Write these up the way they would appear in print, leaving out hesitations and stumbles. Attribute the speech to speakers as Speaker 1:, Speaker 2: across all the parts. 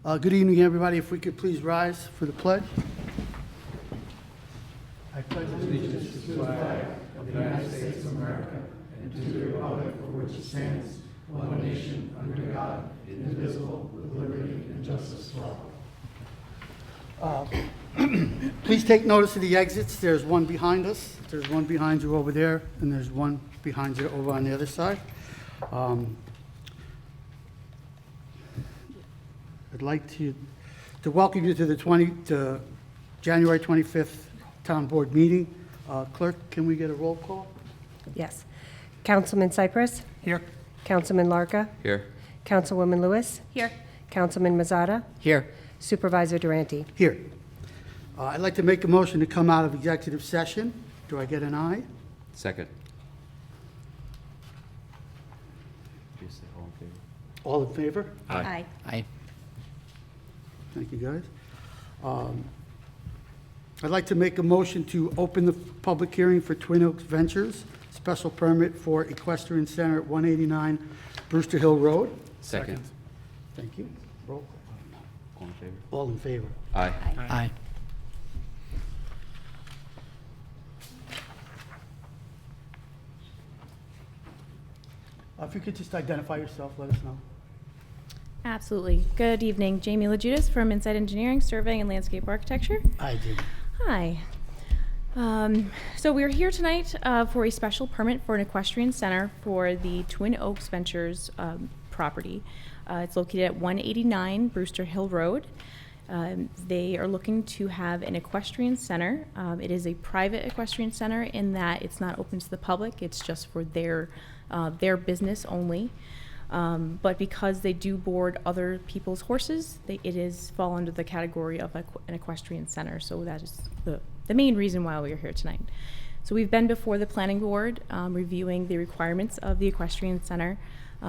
Speaker 1: Good evening, everybody. If we could please rise for the pledge. I pledge allegiance to the flag of the United States of America and to the republic for which it stands, one nation, under God, indivisible, with liberty and justice for all. Please take notice of the exits. There's one behind us, there's one behind you over there, and there's one behind you over on the other side. I'd like to welcome you to the January 25th Town Board meeting. Clerk, can we get a roll call?
Speaker 2: Yes. Councilman Cypress?
Speaker 1: Here.
Speaker 2: Councilman Larka?
Speaker 3: Here.
Speaker 2: Councilwoman Lewis?
Speaker 4: Here.
Speaker 2: Councilman Mazzata?
Speaker 3: Here.
Speaker 2: Supervisor Durante?
Speaker 1: Here. I'd like to make a motion to come out of executive session. Do I get an aye?
Speaker 3: Second. Just say all in favor.
Speaker 1: All in favor?
Speaker 4: Aye.
Speaker 3: Aye.
Speaker 1: Thank you, guys. I'd like to make a motion to open the public hearing for Twin Oaks Ventures, special permit for Equestrian Center at 189 Brewster Hill Road.
Speaker 3: Second.
Speaker 1: Thank you. Roll call.
Speaker 3: All in favor.
Speaker 1: All in favor?
Speaker 3: Aye.
Speaker 4: Aye.
Speaker 1: If you could just identify yourself, let us know.
Speaker 4: Absolutely. Good evening. Jamie LaJudas from Inside Engineering, Surveying and Landscape Architecture.
Speaker 1: I did.
Speaker 4: Hi. So we're here tonight for a special permit for an equestrian center for the Twin Oaks Ventures property. It's located at 189 Brewster Hill Road. They are looking to have an equestrian center. It is a private equestrian center in that it's not open to the public. It's just for their business only. But because they do board other people's horses, it is fall under the category of an equestrian center. So that is the main reason why we are here tonight. So we've been before the planning board reviewing the requirements of the equestrian center.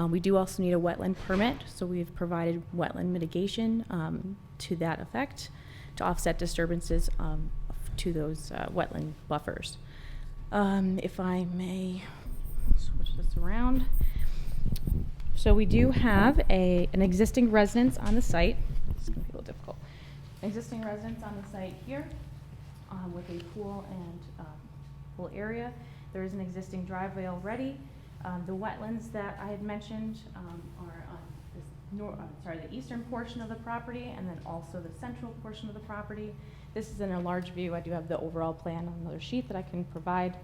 Speaker 4: We do also need a wetland permit, so we've provided wetland mitigation to that effect to offset disturbances to those wetland buffers. If I may switch this around. So we do have an existing residence on the site. It's going to be a little difficult. An existing residence on the site here with a pool and pool area. There is an existing driveway already. The wetlands that I had mentioned are on this the eastern portion of the property, and then also the central portion of the property. This is in a large view. I do have the overall plan on another sheet that I can provide.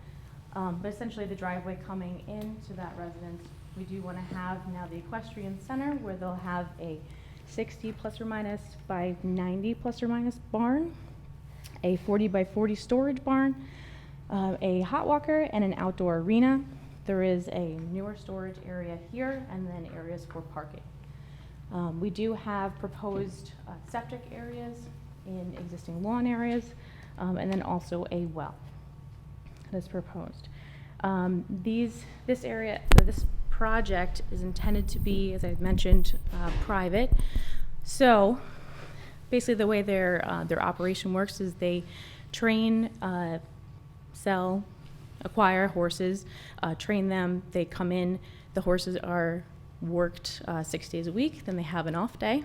Speaker 4: But essentially the driveway coming into that residence, we do want to have now the equestrian center where they'll have a 60 plus or minus by 90 plus or minus barn, a 40 by 40 storage barn, a hot walker, and an outdoor arena. There is a newer storage area here and then areas for parking. We do have proposed septic areas in existing lawn areas and then also a well that's proposed. This project is intended to be, as I mentioned, private. So basically the way their operation works is they train, sell, acquire horses, train them, they come in, the horses are worked 6 days a week, then they have an off day.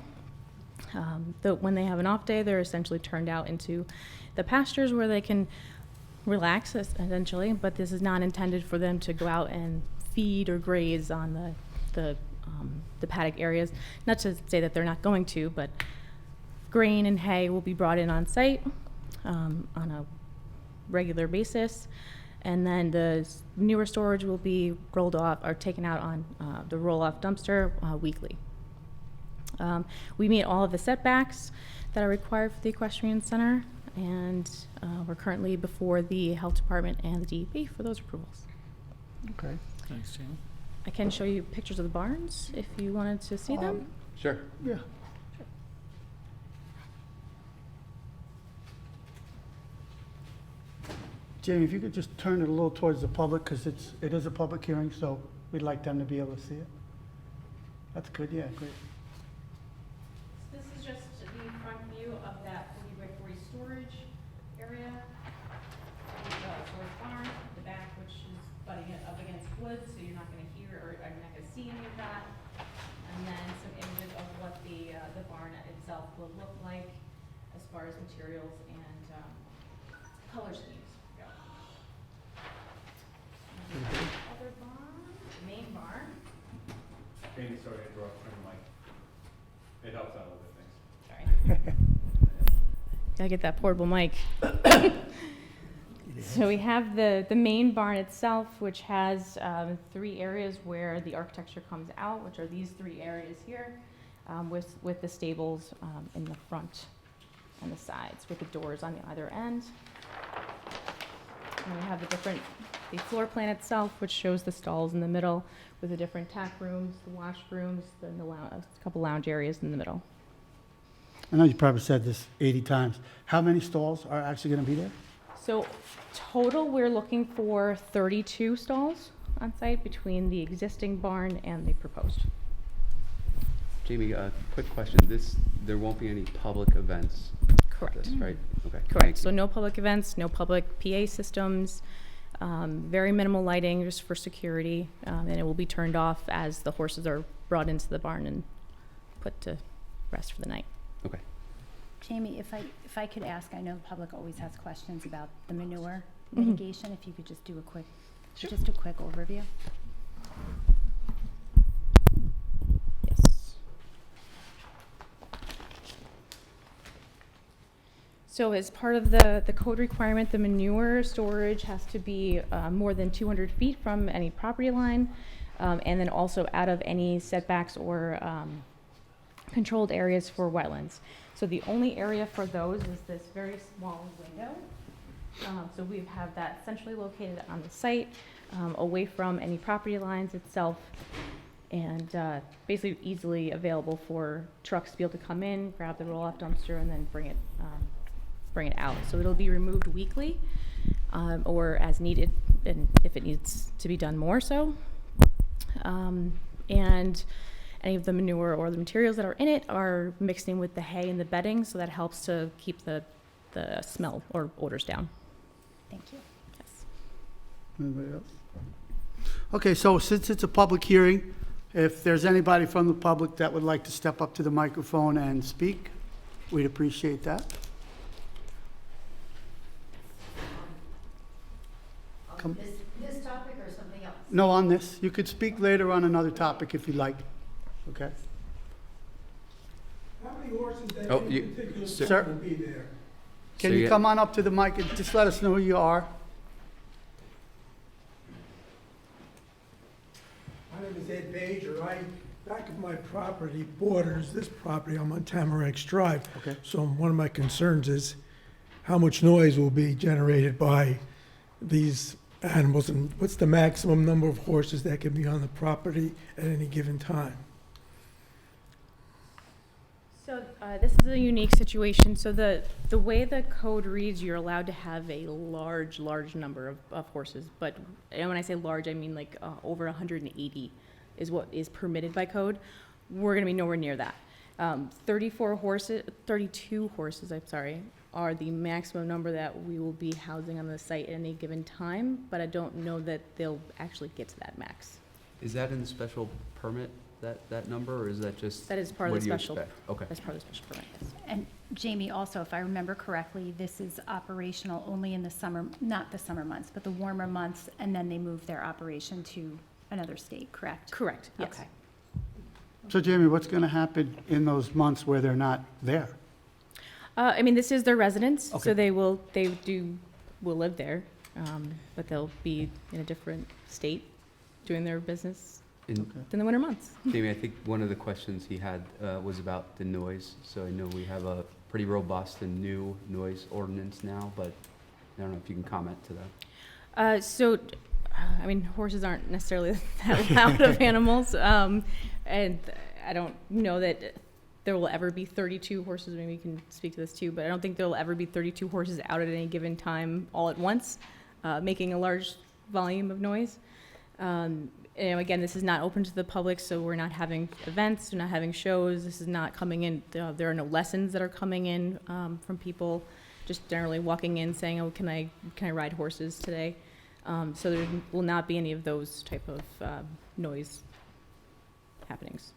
Speaker 4: When they have an off day, they're essentially turned out into the pastures where they can relax, essentially, but this is not intended for them to go out and feed or graze on the paddock areas. Not to say that they're not going to, but grain and hay will be brought in on site on a regular basis, and then the newer storage will be rolled off or taken out on the roll-off dumpster weekly. We meet all of the setbacks that are required for the equestrian center, and we're currently before the health department and the DEP for those approvals.
Speaker 1: Okay.
Speaker 5: Thanks, Jamie.
Speaker 4: I can show you pictures of the barns if you wanted to see them.
Speaker 3: Sure.
Speaker 1: Yeah. Jamie, if you could just turn it a little towards the public, because it is a public hearing, so we'd like them to be able to see it. That's good, yeah, great.
Speaker 4: This is just the front view of that 40 by 40 storage area. Storage barn, the back, which is butting it up against wood, so you're not going to hear or you're not going to see any of that. And then some images of what the barn itself will look like as far as materials and color schemes go. Other barn, main barn.
Speaker 5: Jamie, sorry to interrupt, turn the mic. It helps out a little bit, thanks.
Speaker 4: Sorry. Gotta get that portable mic. So we have the main barn itself, which has 3 areas where the architecture comes out, which are these 3 areas here, with the stables in the front and the sides, with the doors on the either end. And we have the floor plan itself, which shows the stalls in the middle, with the different tack rooms, the washrooms, then a couple lounge areas in the middle.
Speaker 1: I know you probably said this 80 times. How many stalls are actually going to be there?
Speaker 4: So total, we're looking for 32 stalls on site between the existing barn and the proposed.
Speaker 3: Jamie, quick question. There won't be any public events.
Speaker 4: Correct.
Speaker 3: This, right? Okay. thank
Speaker 4: Correct. So
Speaker 3: you.
Speaker 4: no public events, no public PA systems, very minimal lighting just for security, and it will be turned off as the horses are brought into the barn and put to rest for the night.
Speaker 3: Okay.
Speaker 6: Jamie, if I could ask, I know the public always has questions about the manure
Speaker 4: Mhm.
Speaker 6: mitigation, if you could just do just a quick overview.
Speaker 4: Yes. So as part of the code requirement, the manure storage has to be more than 200 feet from any property line, and then also out of any setbacks or controlled areas for wetlands. So the only area for those is this very small window. So we have that centrally located on the site, away from any property lines itself, and basically easily available for trucks to be able to come in, grab the roll-off dumpster, and then bring it out. So it'll be removed weekly, or as needed, and if it needs to be done more so. And any of the manure or the materials that are in it are mixed in with the hay and the bedding, so that helps to keep the smell or odors down.
Speaker 6: Thank you.
Speaker 4: Yes.
Speaker 1: Anybody else? Okay, so since it's a public hearing, if there's anybody from the public that would like to step up to the microphone and speak, we'd appreciate that. Come.
Speaker 7: This topic or something else?
Speaker 1: No, on this. You could speak later on another topic if you'd like. Okay?
Speaker 8: How many horses that
Speaker 3: Oh,
Speaker 8: any particular
Speaker 1: Sir?
Speaker 8: stall will be there?
Speaker 1: Can
Speaker 3: So
Speaker 1: you
Speaker 3: you-
Speaker 1: come on up to the mic and just let us know who you are?
Speaker 8: My name is Ed Bajer. Back of my property borders this property. I'm on Tamaracks Drive.
Speaker 1: Okay.
Speaker 8: So one of my concerns is how much noise will be generated by these animals, and what's the maximum number of horses that can be on the property at any given time?
Speaker 4: So this is a unique situation. So the way the code reads, you're allowed to have a large number of horses. But and when I say large, I mean like over 180 is what is permitted by code. We're going to be nowhere near that. 32 horses, I'm sorry, are the maximum number that we will be housing on the site at any given time. But I don't know that they'll actually get to that max.
Speaker 3: Is that in the special permit, that number, or is that just?
Speaker 4: That is part of
Speaker 3: what
Speaker 4: the
Speaker 3: do you
Speaker 4: special.
Speaker 3: expect? Okay.
Speaker 4: That's part of the special permit. Yes.
Speaker 6: And Jamie, also, if I remember correctly, this is operational only in the summer, not the summer months, but the warmer months, and then they move their operation to another state, correct?
Speaker 4: Correct. Yes.
Speaker 6: Okay.
Speaker 1: So Jamie, what's going to happen in those months where they're not there?
Speaker 4: I mean, this is their residence,
Speaker 1: Okay.
Speaker 4: so they will live there, but they'll be in a different state doing their business
Speaker 3: And
Speaker 4: in the winter months.
Speaker 3: Jamie, I think one of the questions he had was about the noise. So I know we have a pretty robust and new noise ordinance now, but I don't know if you can comment to that.
Speaker 4: I mean, horses aren't necessarily that loud of animals, and I don't know that there will ever be 32 horses. Maybe you can speak to this too, but I don't think there will ever be 32 horses out at any given time all at once, making a large volume of noise. And again, this is not open to the public, so we're not having events, we're not having shows. This is not coming in. There are no lessons that are coming in from people, just generally walking in saying, "Oh, can I ride horses today?" So there will not be any of those type of noise happenings.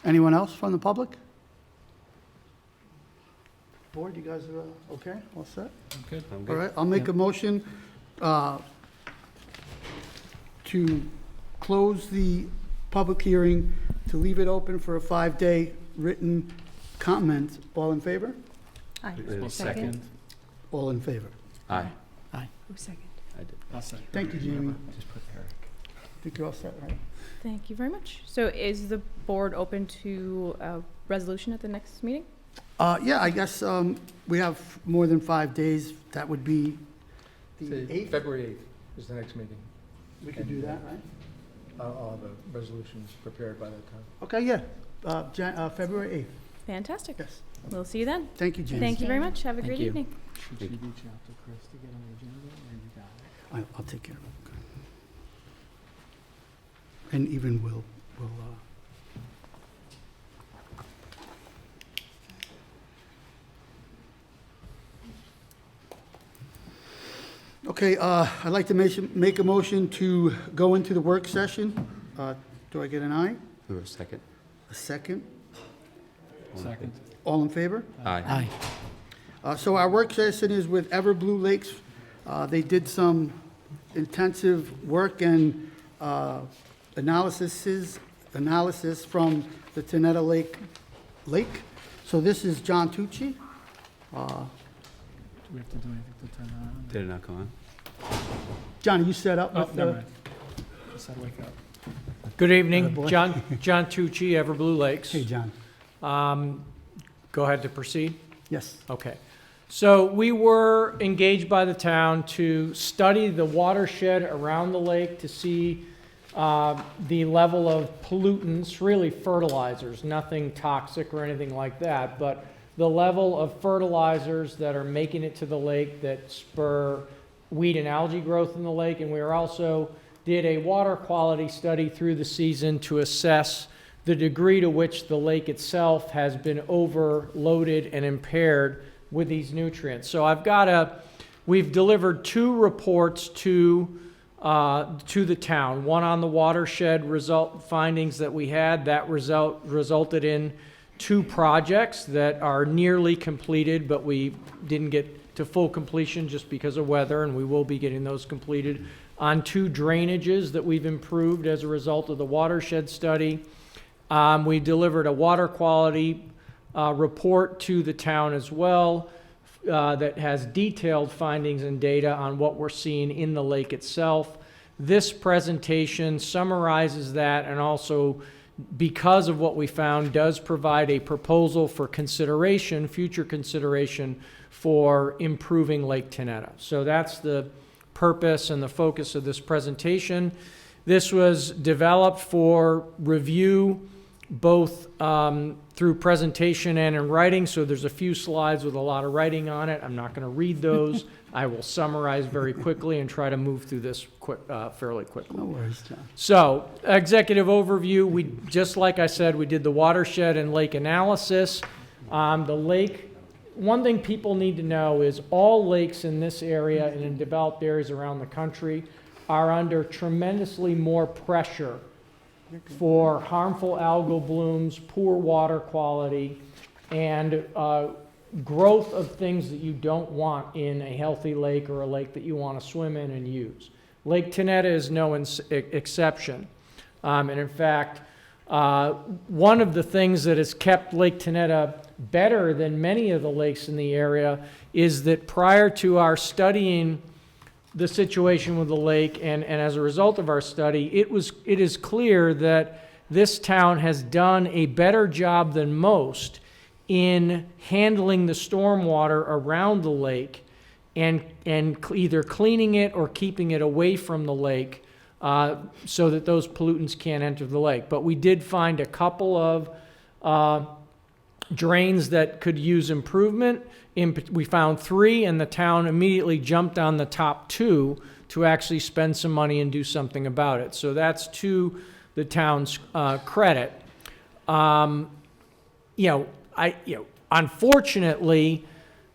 Speaker 1: Anyone else from the public? Board, you guys are okay? All set?
Speaker 3: I'm
Speaker 1: All
Speaker 3: good.
Speaker 1: right, I'll make a motion to close the public hearing, to leave it open for a 5-day written comment. All in favor?
Speaker 2: Aye.
Speaker 3: Second.
Speaker 1: All in favor.
Speaker 3: Aye.
Speaker 2: Who's second?
Speaker 3: I did.
Speaker 1: Thank you, Jamie.
Speaker 3: Just put Eric.
Speaker 1: I think you're all set, right?
Speaker 4: Thank you very much. So is the board open to a resolution at the next meeting?
Speaker 1: Yeah, I guess we have more than 5 days. That would be the
Speaker 9: Say
Speaker 1: 8th.
Speaker 9: February 8th is the next meeting.
Speaker 1: We could do that, right?
Speaker 9: I'll have a resolution prepared by that time.
Speaker 1: Okay, yeah. February 8th.
Speaker 4: Fantastic.
Speaker 1: Yes.
Speaker 4: We'll see you then.
Speaker 1: Thank you, James.
Speaker 4: Thank you very much. Have a great
Speaker 3: you.
Speaker 4: evening.
Speaker 9: Should
Speaker 3: she
Speaker 9: reach out to Chris to get on the agenda, or you got it?
Speaker 1: I'll take care of it. And even we'll Okay, I'd like to make a motion to go into the work session. Do I get an aye?
Speaker 3: Who was second?
Speaker 1: A second?
Speaker 9: Second.
Speaker 1: All in favor?
Speaker 3: Aye.
Speaker 1: So our work session is with Everblue Lakes. They did some intensive work and analysis from the Tenetta Lake. So this is John Tucci.
Speaker 9: Do we have to do anything to turn that on?
Speaker 3: Did it not come on?
Speaker 1: John, you set up
Speaker 9: Oh,
Speaker 1: with
Speaker 9: never
Speaker 1: the...
Speaker 9: mind. Just had to wake up.
Speaker 10: Good evening,
Speaker 1: boy.
Speaker 10: John Tucci, Everblue Lakes.
Speaker 1: Hey, John.
Speaker 10: Go ahead to proceed.
Speaker 1: Yes.
Speaker 10: Okay. So we were engaged by the town to study the watershed around the lake to see the level of pollutants, really fertilizers, nothing toxic or anything like that, but the level of fertilizers that are making it to the lake that spur weed and algae growth in the lake. And we were also did a water quality study through the season to assess the degree to which the lake itself has been overloaded and impaired with these nutrients. So we've delivered 2 reports to the town, one on the watershed findings that we had. That resulted in 2 projects that are nearly completed, but we didn't get to full completion just because of weather, and we will be getting those completed, on 2 drainages that we've improved as a result of the watershed study. We delivered a water quality report to the town as well that has detailed findings and data on what we're seeing in the lake itself. This presentation summarizes that, and also, because of what we found, does provide a proposal for consideration, future consideration for improving Lake Tenetta. So that's the purpose and the focus of this presentation. This was developed for review both through presentation and in writing, so there's a few slides with a lot of writing on it. I'm not going to read those. I will summarize very quickly and try to move through this fairly quickly.
Speaker 1: No worries, John.
Speaker 10: So, executive overview, we, just like I said, we did the watershed and lake analysis. The lake, one thing people need to know is all lakes in this area and in developed areas around the country are under tremendously more pressure for harmful algal blooms, poor water quality, and growth of things that you don't want in a healthy lake or a lake that you want to swim in and use. Lake Tenetta is no exception. And in fact, one of the things that has kept Lake Tenetta better than many of the lakes in the area is that prior to our studying the situation with the lake, and as a result of our study, it is clear that this town has done a better job than most in handling the stormwater around the lake and either cleaning it or keeping it away from the lake so that those pollutants can't enter the lake. But we did find a couple of drains that could use improvement. We found 3, and the town immediately jumped on the top 2 to actually spend some money and do something about it. So that's to the town's credit. Unfortunately,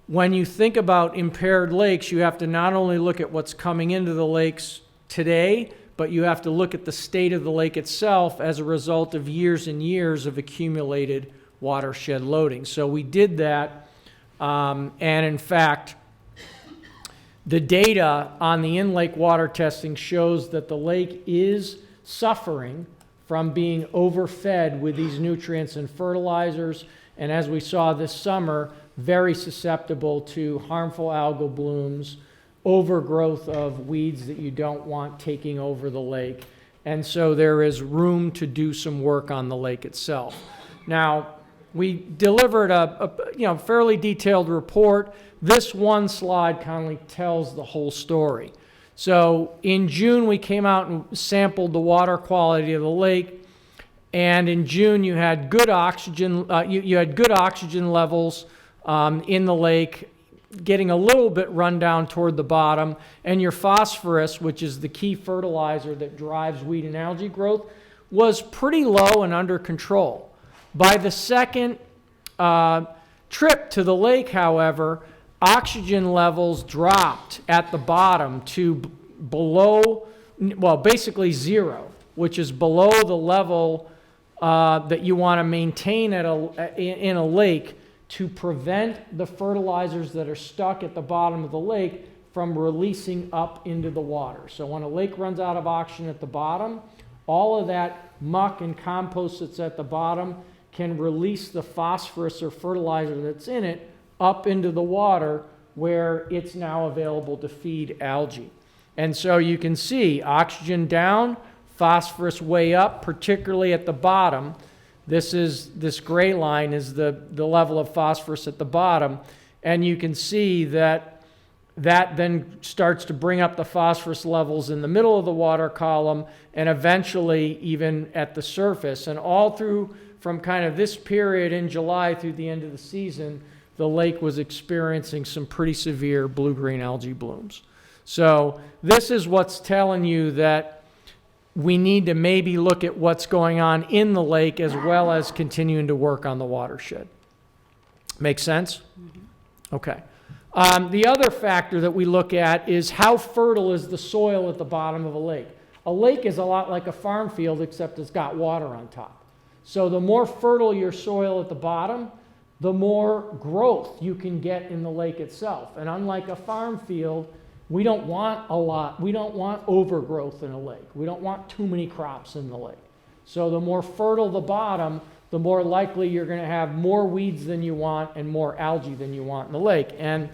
Speaker 10: when you think about impaired lakes, you have to not only look at what's coming into the lakes today, but you have to look at the state of the lake itself as a result of years and years of accumulated watershed loading. So we did that, and in fact, the data on the in-lake water testing shows that the lake is suffering from being overfed with these nutrients and fertilizers, and as we saw this summer, very susceptible to harmful algal blooms, overgrowth of weeds that you don't want taking over the lake. And so there is room to do some work on the lake itself. Now, we delivered a fairly detailed report. This one slide kind of tells the whole story. So in June, we came out and sampled the water quality of the lake. And in June, you had good oxygen. You had good oxygen levels in the lake, getting a little bit run down toward the bottom. And your phosphorus, which is the key fertilizer that drives weed and algae growth, was pretty low and under control. By the second trip to the lake, however, oxygen levels dropped at the bottom to below, well, basically zero, which is below the level that you want to maintain in a lake to prevent the fertilizers that are stuck at the bottom of the lake from releasing up into the water. So when a lake runs out of oxygen at the bottom, all of that muck and compost that's at the bottom can release the phosphorus or fertilizer that's in it up into the water where it's now available to feed algae. And so you can see oxygen down, phosphorus way up, particularly at the bottom. This gray line is the level of phosphorus at the bottom. And you can see that then starts to bring up the phosphorus levels in the middle of the water column and eventually even at the surface. And all through from kind of this period in July through the end of the season, the lake was experiencing some pretty severe blue-green algae blooms. So this is what's telling you that we need to maybe look at what's going on in the lake as well as continuing to work on the watershed. Make sense? Okay. The other factor that we look at is how fertile is the soil at the bottom of a lake. A lake is a lot like a farm field, except it's got water on top. So the more fertile your soil at the bottom, the more growth you can get in the lake itself. And unlike a farm field, we don't want a lot. We don't want overgrowth in a lake. We don't want too many crops in the lake. So the more fertile the bottom, the more likely you're going to have more weeds than you want and more algae than you want in the lake. And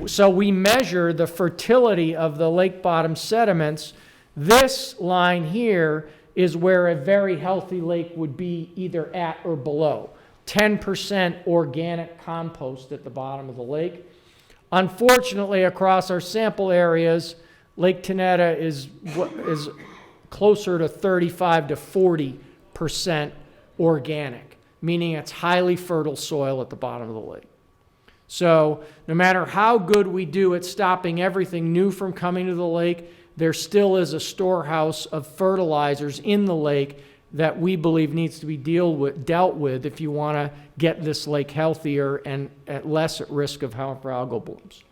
Speaker 10: so we measure the fertility of the lake bottom sediments. This line here is where a very healthy lake would be either at or below. 10% organic compost at the bottom of the lake. Unfortunately, across our sample areas, Lake Teneta is closer to 35 to 40% organic, meaning it's highly fertile soil at the bottom of the lake. So no matter how good we do at stopping everything new from coming to the lake, there still is a storehouse of fertilizers in the lake that we believe needs to be dealt with if you want to get this lake healthier and less at risk of harmful algal blooms.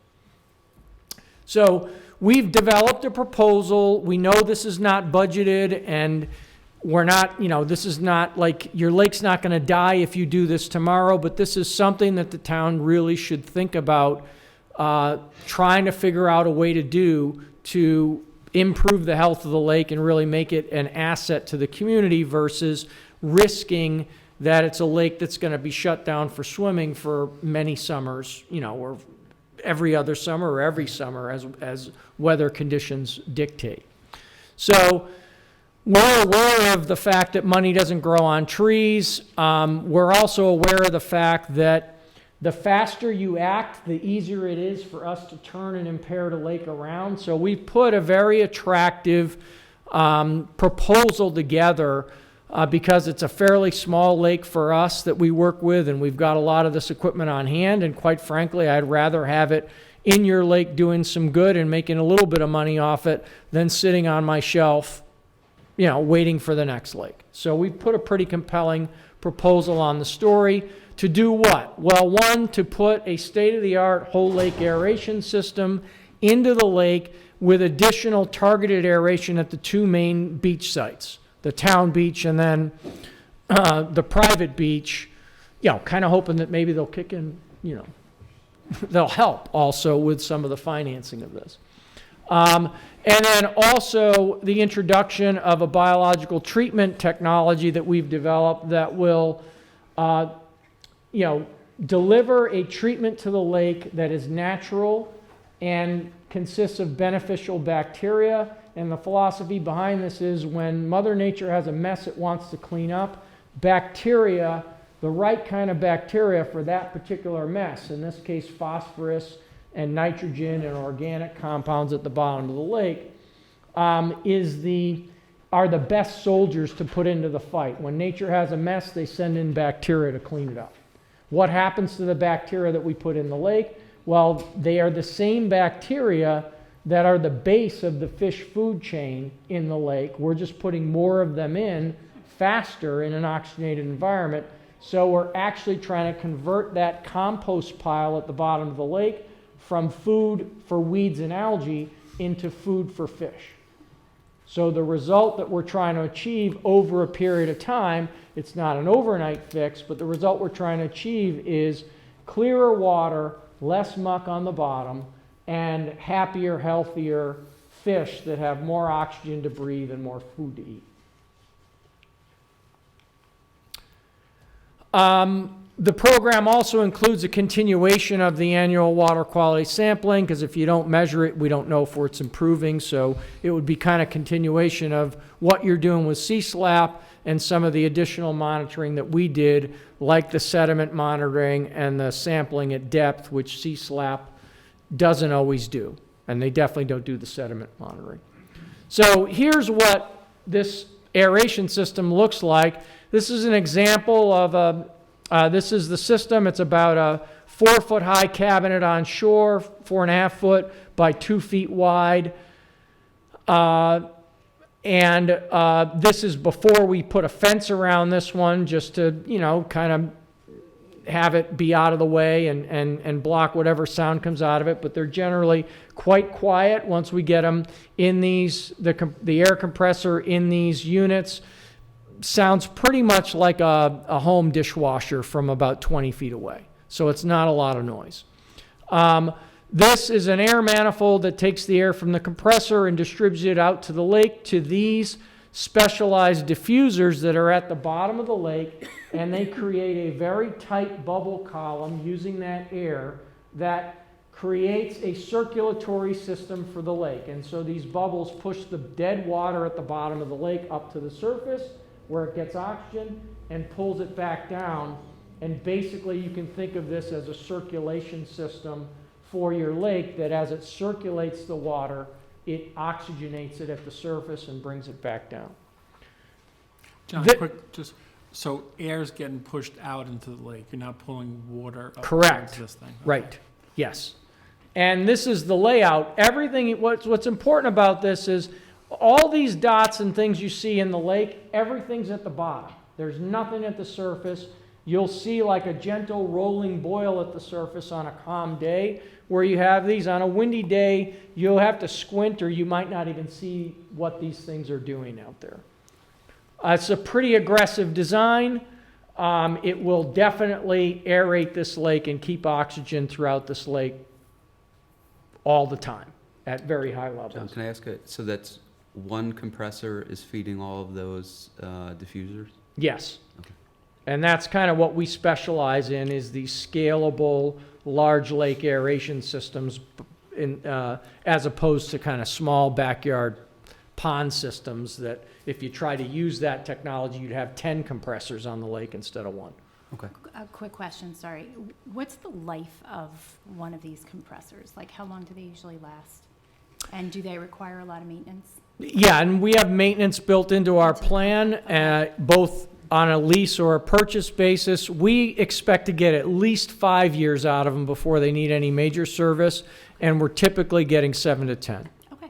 Speaker 10: So we've developed a proposal. We know this is not budgeted, and we're not, this is not like your lake's not going to die if you do this tomorrow, but this is something that the town really should think about trying to figure out a way to do to improve the health of the lake and really make it an asset to the community versus risking that it's a lake that's going to be shut down for swimming for many summers, or every other summer or every summer as weather conditions dictate. So we're aware of the fact that money doesn't grow on trees. We're also aware of the fact that the faster you act, the easier it is for us to turn and impair the lake around. So we put a very attractive proposal together because it's a fairly small lake for us that we work with, and we've got a lot of this equipment on hand. And quite frankly, I'd rather have it in your lake doing some good and making a little bit of money off it than sitting on my shelf, waiting for the next lake. So we put a pretty compelling proposal on the story. To do what? Well, one, to put a state-of-the-art whole lake aeration system into the lake with additional targeted aeration at the two main beach sites, the town beach and then the private beach, kind of hoping that maybe they'll kick in, they'll help also with some of the financing of this. And then also the introduction of a biological treatment technology that we've developed that will, deliver a treatment to the lake that is natural and consists of beneficial bacteria. And the philosophy behind this is when Mother Nature has a mess it wants to clean up, bacteria, the right kind of bacteria for that particular mess, in this case phosphorus and nitrogen and organic compounds at the bottom of the lake, are the best soldiers to put into the fight. When nature has a mess, they send in bacteria to clean it up. What happens to the bacteria that we put in the lake? Well, they are the same bacteria that are the base of the fish food chain in the lake. We're just putting more of them in faster in an oxygenated environment. So we're actually trying to convert that compost pile at the bottom of the lake from food for weeds and algae into food for fish. So the result that we're trying to achieve over a period of time, it's not an overnight fix, but the result we're trying to achieve is clearer water, less muck on the bottom, and happier, healthier fish that have more oxygen to breathe and more food to eat. The program also includes a continuation of the annual water quality sampling, because if you don't measure it, we don't know if it's improving. So it would be kind of continuation of what you're doing with CSLAP and some of the additional monitoring that we did, like the sediment monitoring and the sampling at depth, which CSLAP doesn't always do. And they definitely don't do the sediment monitoring. So here's what this aeration system looks like. This is an example of this is the system. It's about a 4-foot high cabinet on shore, 4.5 foot by 2 feet wide. This is before we put a fence around this one, just to, kind of have it be out of the way and block whatever sound comes out of it. But they're generally quite quiet once we get them in these, the air compressor in these units sounds pretty much like a home dishwasher from about 20 feet away. So it's not a lot of noise. This is an air manifold that takes the air from the compressor and distributes it out to the lake to these specialized diffusers that are at the bottom of the lake, and they create a very tight bubble column using that air that creates a circulatory system for the lake. And so these bubbles push the dead water at the bottom of the lake up to the surface, where it gets oxygen and pulls it back down. And basically you can think of this as a circulation system for your lake, that as it circulates the water, it oxygenates it at the surface and brings it back down.
Speaker 11: John, so air's getting pushed out into the lake. You're not pulling water up
Speaker 10: Correct.
Speaker 11: towards this thing. Okay.
Speaker 10: Right. Yes. And this is the layout. Everything, what's important about this is all these dots and things you see in the lake, everything's at the bottom. There's nothing at the surface. You'll see like a gentle rolling boil at the surface on a calm day, where you have these. On a windy day, you'll have to squint, or you might not even see what these things are doing out there. It's a pretty aggressive design. It will definitely aerate this lake and keep oxygen throughout this lake all the time at very high levels.
Speaker 3: John, can I ask so that's one compressor is feeding all of those diffusers?
Speaker 10: Yes.
Speaker 3: Okay.
Speaker 10: And that's kind of what we specialize in, is these scalable large lake aeration systems as opposed to kind of small backyard pond systems that if you try to use that technology, you'd have 10 compressors on the lake instead of 1.
Speaker 3: Okay.
Speaker 6: A quick question, sorry. What's the life of one of these compressors? Like, how long do they usually last? And do they require a lot of maintenance?
Speaker 10: Yeah, and we have maintenance built into our plan, both on a lease or a purchase basis. We expect to get at least 5 years out of them before they need any major service, and we're typically getting 7 to 10.
Speaker 6: Okay.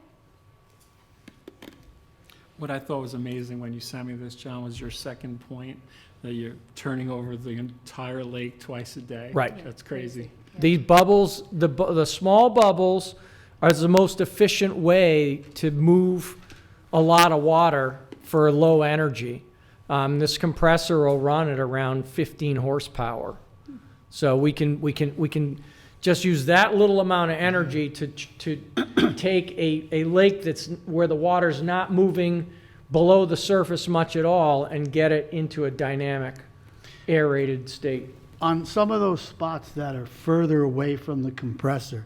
Speaker 11: What I thought was amazing when you sent me this, John, was your second point, that you're turning over the entire lake twice a day.
Speaker 10: Right.
Speaker 11: That's crazy.
Speaker 10: These bubbles, the small bubbles is the most efficient way to move a lot of water for low energy. This compressor will run at around 15 horsepower. So we can just use that little amount of energy to take a lake that's where the water's not moving below the surface much at all and get it into a dynamic aerated state.
Speaker 1: On some of those spots that are further away from the compressor,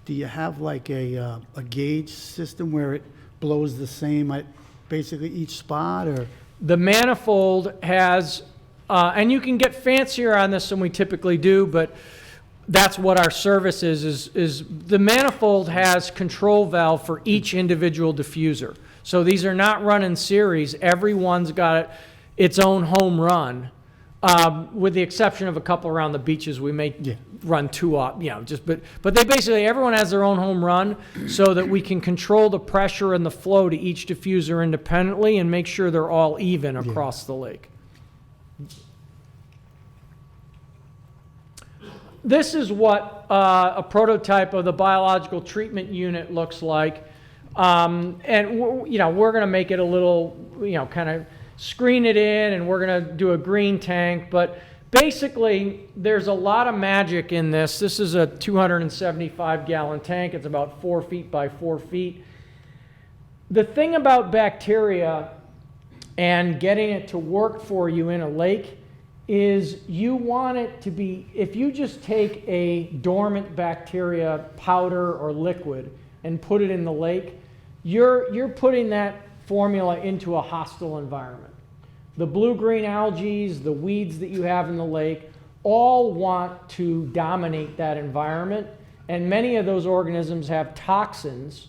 Speaker 1: do you have like a gauge system where it blows the same at basically each spot, or?
Speaker 10: The manifold has, and you can get fancier on this than we typically do, but that's what our service is the manifold has control valve for each individual diffuser. So these are not run in series. Everyone's got its own home run, with the exception of a couple around the beaches. We may run two up, but they basically, everyone has their own home run so that we can control the pressure and the flow to each diffuser independently and make sure they're all even across the lake. This is what a prototype of the biological treatment unit looks like. And we're going to make it a little, kind of screen it in, and we're going to do a green tank. But basically, there's a lot of magic in this. This is a 275-gallon tank. It's about 4 feet by 4 feet. The thing about bacteria and getting it to work for you in a lake is you want it to be, if you just take a dormant bacteria powder or liquid and put it in the lake, you're putting that formula into a hostile environment. The blue-green algae, the weeds that you have in the lake, all want to dominate that environment, and many of those organisms have toxins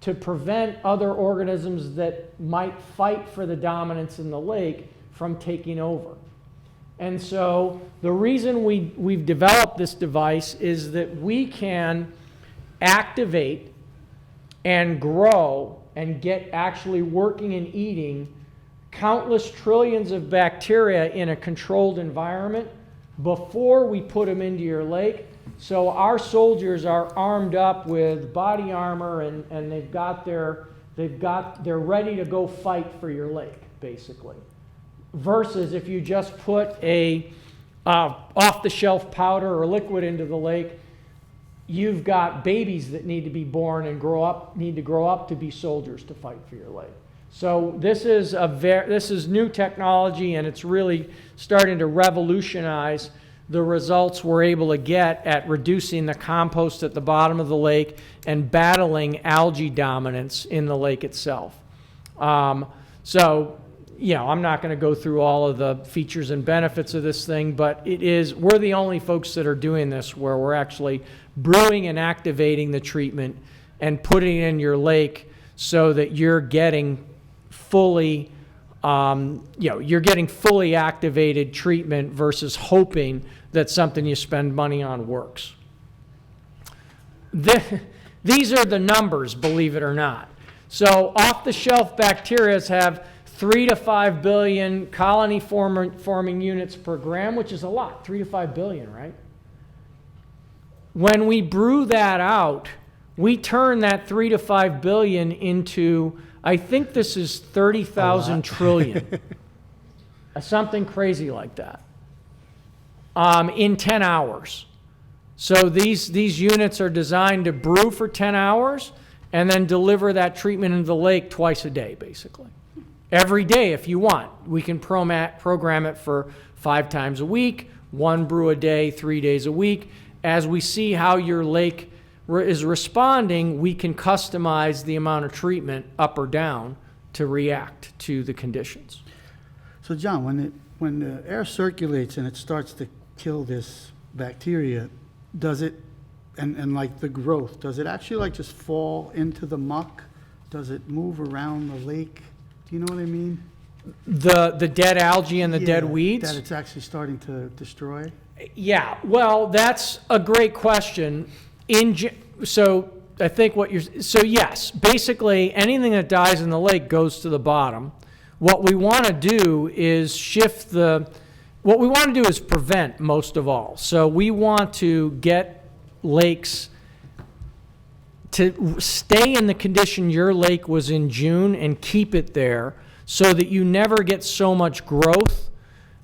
Speaker 10: to prevent other organisms that might fight for the dominance in the lake from taking over. And so the reason we've developed this device is that we can activate and grow and get actually working and eating countless trillions of bacteria in a controlled environment before we put them into your lake. So our soldiers are armed up with body armor, and they're ready to go fight for your lake, basically. Versus if you just put a off-the-shelf powder or liquid into the lake, you've got babies that need to be born and need to grow up to be soldiers to fight for your lake. So this is new technology, and it's really starting to revolutionize the results we're able to get at reducing the compost at the bottom of the lake and battling algae dominance in the lake itself. I'm not going to go through all of the features and benefits of this thing, but we're the only folks that are doing this where we're actually brewing and activating the treatment and putting it in your lake so that you're getting fully activated treatment versus hoping that something you spend money on works. These are the numbers, believe it or not. So off-the-shelf bacteria have 3 to 5 billion colony forming units per gram, which is a lot, 3 to 5 billion, right? When we brew that out, we turn that 3 to 5 billion into, I think this is 30,000 trillion. Something crazy like that. In 10 hours. So these units are designed to brew for 10 hours and then deliver that treatment into the lake twice a day, basically. Every day if you want. We can program it for 5 times a week, 1 brew a day, 3 days a week. As we see how your lake is responding, we can customize the amount of treatment up or down to react to the conditions.
Speaker 1: So John, when the air circulates and it starts to kill this bacteria, does it, and like the growth, does it actually like just fall into the muck? Does it move around the lake? Do you know what I mean? The dead algae and the dead weeds? That it's actually starting to destroy?
Speaker 10: Yeah, well, that's a great question. So yes, basically anything that dies in the lake goes to the bottom. What we want to do is what we want to do is prevent most of all. So we want to get lakes to stay in the condition your lake was in June and keep it there so that you never get so much growth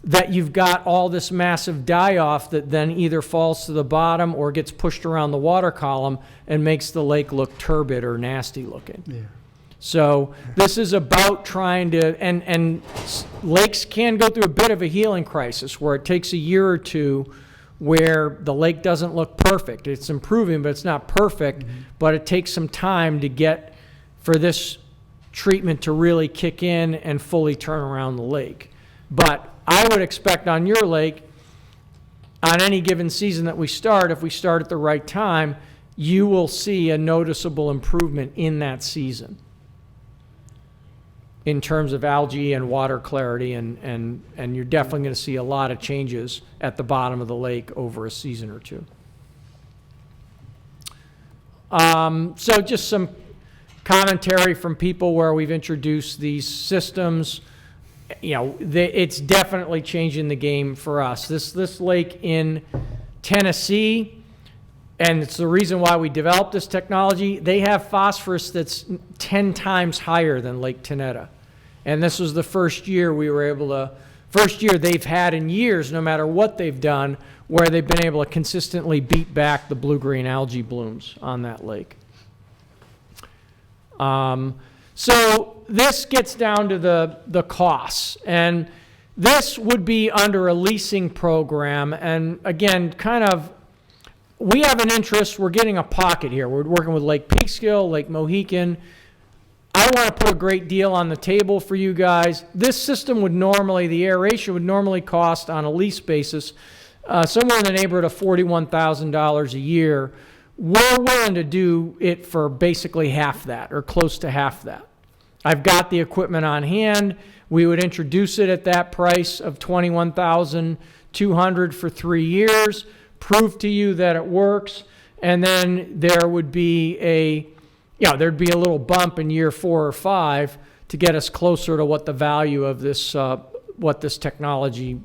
Speaker 10: that you've got all this massive die-off that then either falls to the bottom or gets pushed around the water column and makes the lake look turbid or nasty looking.
Speaker 8: Yeah.
Speaker 10: So this is about trying to, and lakes can go through a bit of a healing crisis where it takes a year or two where the lake doesn't look perfect. It's improving, but it's not perfect, but it takes some time to get, for this treatment to really kick in and fully turn around the lake. But I would expect on your lake, on any given season that we start, if we start at the right time, you will see a noticeable improvement in that season in terms of algae and water clarity, and you're definitely going to see a lot of changes at the bottom of the lake over a season or two. So just some commentary from people where we've introduced these systems. You know, it's definitely changing the game for us. This lake in Tennessee, and it's the reason why we developed this technology, they have phosphorus that's 10 times higher than Lake Tenetta. And this was the first year we were able to, first year they've had in years, no matter what they've done, where they've been able to consistently beat back the blue-green algae blooms on that lake. So this gets down to the costs. And this would be under a leasing program. And again, kind of, we have an interest, we're getting a pocket here. We're working with Lake Peekskill, Lake Mohican. I want to put a great deal on the table for you guys. This system would normally, the aeration would normally cost on a lease basis somewhere in the neighborhood of $41,000 a year. We're willing to do it for basically half that, or close to half that. I've got the equipment on hand. We would introduce it at that price of $21,200 for 3 years, prove to you that it works, and then there would be there'd be a little bump in year 4 or 5 to get us closer to what the value of this, what this technology,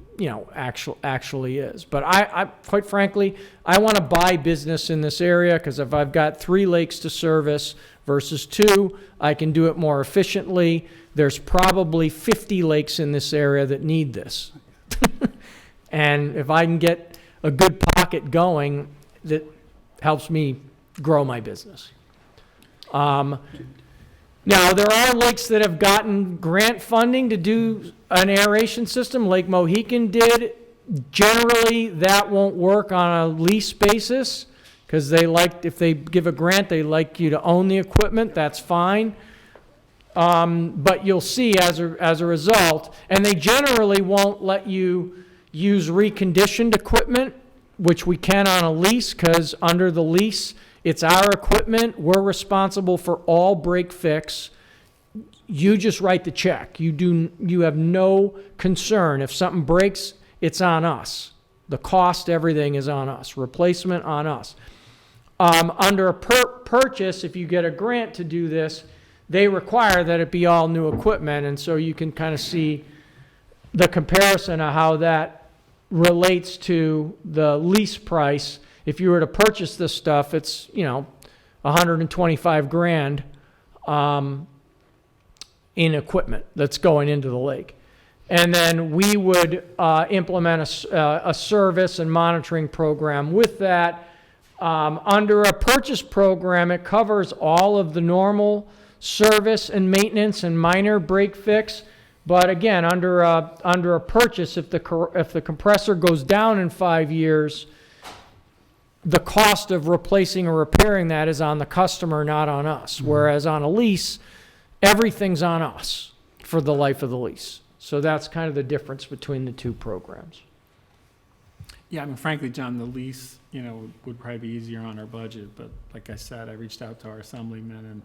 Speaker 10: actually is. But I quite frankly, I want to buy business in this area, because if I've got 3 lakes to service versus 2, I can do it more efficiently. There's probably 50 lakes in this area that need this. And if I can get a good pocket going, that helps me grow my business. Now, there are lakes that have gotten grant funding to do an aeration system. Lake Mohican did. Generally, that won't work on a lease basis, because if they give a grant, they like you to own the equipment. That's fine. But you'll see as a result, and they generally won't let you use reconditioned equipment, which we can on a lease, because under the lease, it's our equipment. We're responsible for all break fix. You just write the check. You have no concern. If something breaks, it's on us. The cost, everything is on us. Replacement on us. Under a purchase, if you get a grant to do this, they require that it be all new equipment, and so you can kind of see the comparison of how that relates to the lease price. If you were to purchase this stuff, it's, $125,000 in equipment that's going into the lake. And then we would implement a service and monitoring program with that. Under a purchase program, it covers all of the normal service and maintenance and minor break fix. But again, under a purchase, if the compressor goes down in 5 years, the cost of replacing or repairing that is on the customer, not on us. Whereas on a lease, everything's on us for the life of the lease. So that's kind of the difference between the two programs.
Speaker 11: Yeah, I mean, frankly, John, the lease, would probably be easier on our budget. But like I said, I reached out to our assemblyman,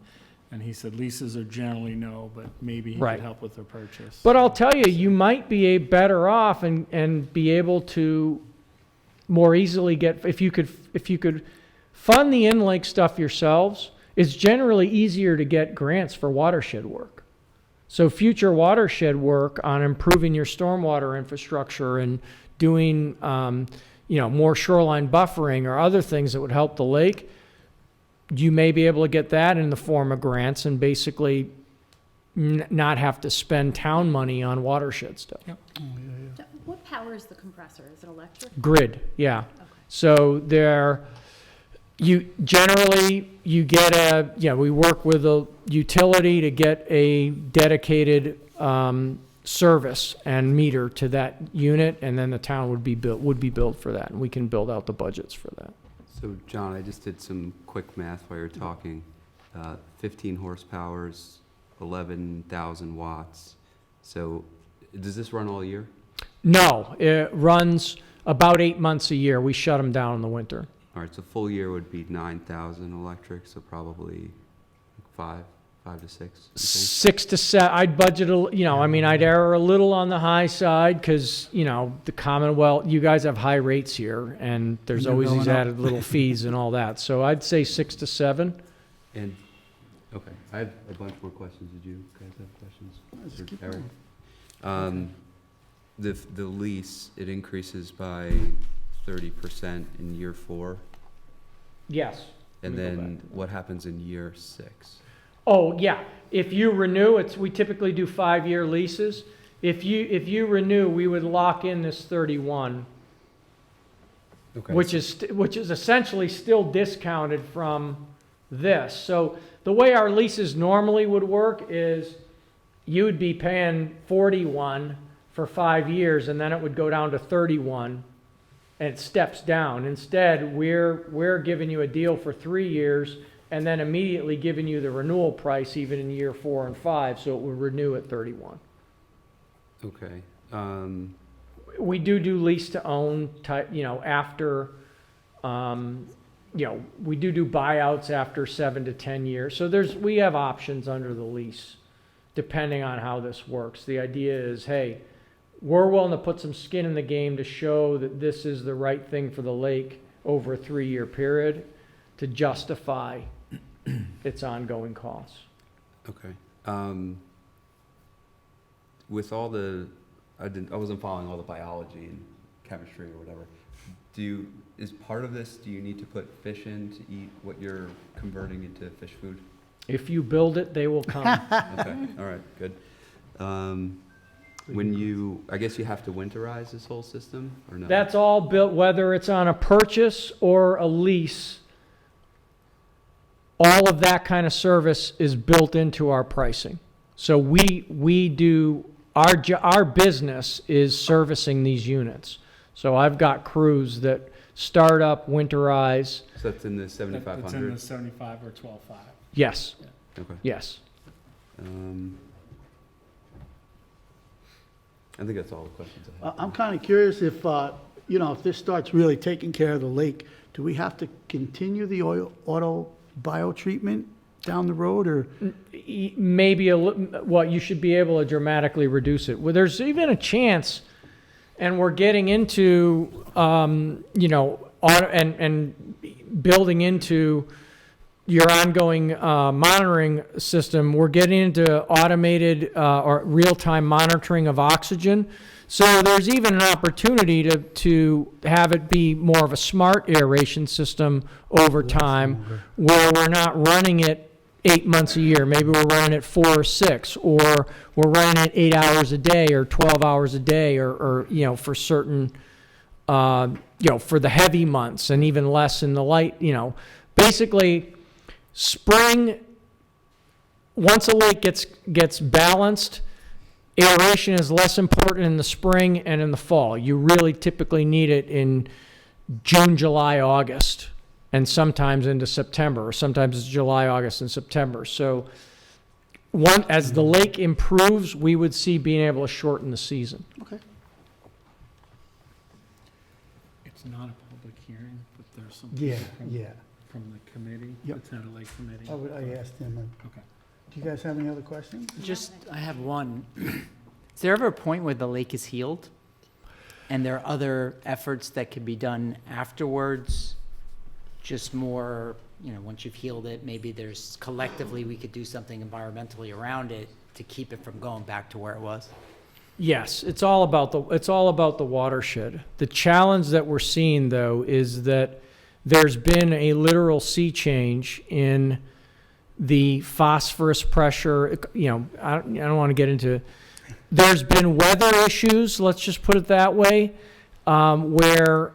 Speaker 11: and he said leases are generally no, but maybe he could help with the purchase.
Speaker 10: But I'll tell you, you might be better off and be able to more easily get, if you could fund the in-lake stuff yourselves, it's generally easier to get grants for watershed work. So future watershed work on improving your stormwater infrastructure and doing, more shoreline buffering or other things that would help the lake, you may be able to get that in the form of grants and basically not have to spend town money on watershed stuff.
Speaker 6: What powers the compressor? Is it electric?
Speaker 10: Grid, yeah.
Speaker 6: Okay.
Speaker 10: So you get we work with a utility to get a dedicated service and meter to that unit, and then the town would be billed for that, and we can build out the budgets for that.
Speaker 3: So, John, I just did some quick math while you were talking. 15 horsepowers, 11,000 watts. So, does this run all year?
Speaker 10: No, it runs about 8 months a year. We shut them down in the winter.
Speaker 3: All right, so full year would be 9,000 electric, so probably 5 to 6. you think?
Speaker 10: 6 to 7. I'd budget I'd err a little on the high side because the Commonwealth. You guys have high rates here, and there's
Speaker 1: They're
Speaker 10: always these
Speaker 1: going up.
Speaker 10: added little fees and all that. So I'd say 6 to 7.
Speaker 3: And, okay, I have a bunch more questions. Did you guys have questions?
Speaker 1: Just
Speaker 3: For
Speaker 1: keep
Speaker 3: Eric?
Speaker 1: going.
Speaker 3: The lease, it increases by 30% in year 4,
Speaker 10: Yes.
Speaker 3: and
Speaker 10: Let me go
Speaker 3: then
Speaker 10: back to
Speaker 3: what happens in year 6?
Speaker 10: Oh, yeah. If you renew, we typically do 5-year leases. If you renew, we would lock in this 31,
Speaker 3: Okay.
Speaker 10: which is essentially still discounted from this. So the way our leases normally would work is you would be paying 41 for 5 years, and then it would go down to 31, and it steps down. Instead, we're giving you a deal for 3 years, and then immediately giving you the renewal price even in year 4 and 5, so it would renew at 31.
Speaker 3: Okay.
Speaker 10: We do lease to own type, after, we do buyouts after 7 to 10 years. So we have options under the lease, depending on how this works. The idea is, hey, we're willing to put some skin in the game to show that this is the right thing for the lake over a 3-year period to justify its ongoing costs.
Speaker 3: Okay. With all I wasn't following all the biology and chemistry or whatever. Is part of this, do you need to put fish in to eat what you're converting into fish food?
Speaker 10: If you build it, they will come.
Speaker 3: Okay, all right, good. I guess you have to winterize this whole system, or no?
Speaker 10: That's all built, whether it's on a purchase or a lease. All of that kind of service is built into our pricing. So we do, our business is servicing these units. So I've got crews that start up, winterize.
Speaker 3: So that's in the
Speaker 11: It's in
Speaker 3: 7,500?
Speaker 11: the 75 or 12.5.
Speaker 10: Yes,
Speaker 3: Okay.
Speaker 10: yes.
Speaker 3: I think that's all the questions I have.
Speaker 1: I'm kind of curious if this starts really taking care of the lake, do we have to continue the auto biotreatment down the road, or?
Speaker 10: Maybe you should be able to dramatically reduce it. Well, there's even a chance, and we're getting into, and building into your ongoing monitoring system. We're getting into automated or real-time monitoring of oxygen. So there's even an opportunity to have it be more of a smart aeration system over time, where we're not running it 8 months a year. Maybe we're running it 4 or 6, or we're running it 8 hours a day or 12 hours a day, or for certain, for the heavy months, and even less in the light. Basically, spring, once a lake gets balanced, aeration is less important in the spring and in the fall. You really typically need it in June, July, August, and sometimes into September, or sometimes it's July, August, and September. So as the lake improves, we would see being able to shorten the season.
Speaker 1: Okay.
Speaker 11: It's not a public hearing, but there's some. From the committee,
Speaker 1: Yep.
Speaker 11: the Town Lake Committee.
Speaker 1: I asked him.
Speaker 11: Okay.
Speaker 1: Do you guys have any other questions?
Speaker 12: I have one. Is there ever a point where the lake is healed? And there are other efforts that can be done afterwards? Just more, once you've healed it, maybe there's collectively we could do something environmentally around it to keep it from going back to where it was?
Speaker 10: Yes, it's all about the watershed. The challenge that we're seeing, though, is that there's been a literal sea change in the phosphorus pressure. I don't want to get into. There's been weather issues, let's just put it that way, where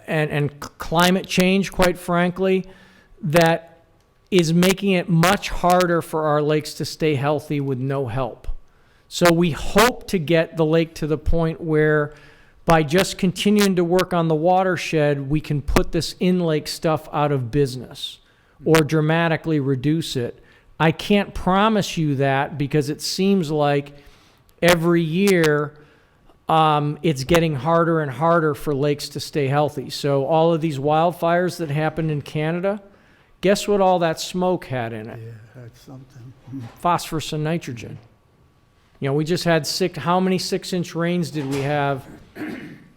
Speaker 10: and climate change, quite frankly, that is making it much harder for our lakes to stay healthy with no help. So we hope to get the lake to the point where, by just continuing to work on the watershed, we can put this in-lake stuff out of business or dramatically reduce it. I can't promise you that, because it seems like every year it's getting harder and harder for lakes to stay healthy. So all of these wildfires that happened in Canada, guess what all that smoke had in it?
Speaker 1: Yeah, that's something.
Speaker 10: Phosphorus and nitrogen. We just had how many 6-inch rains did we have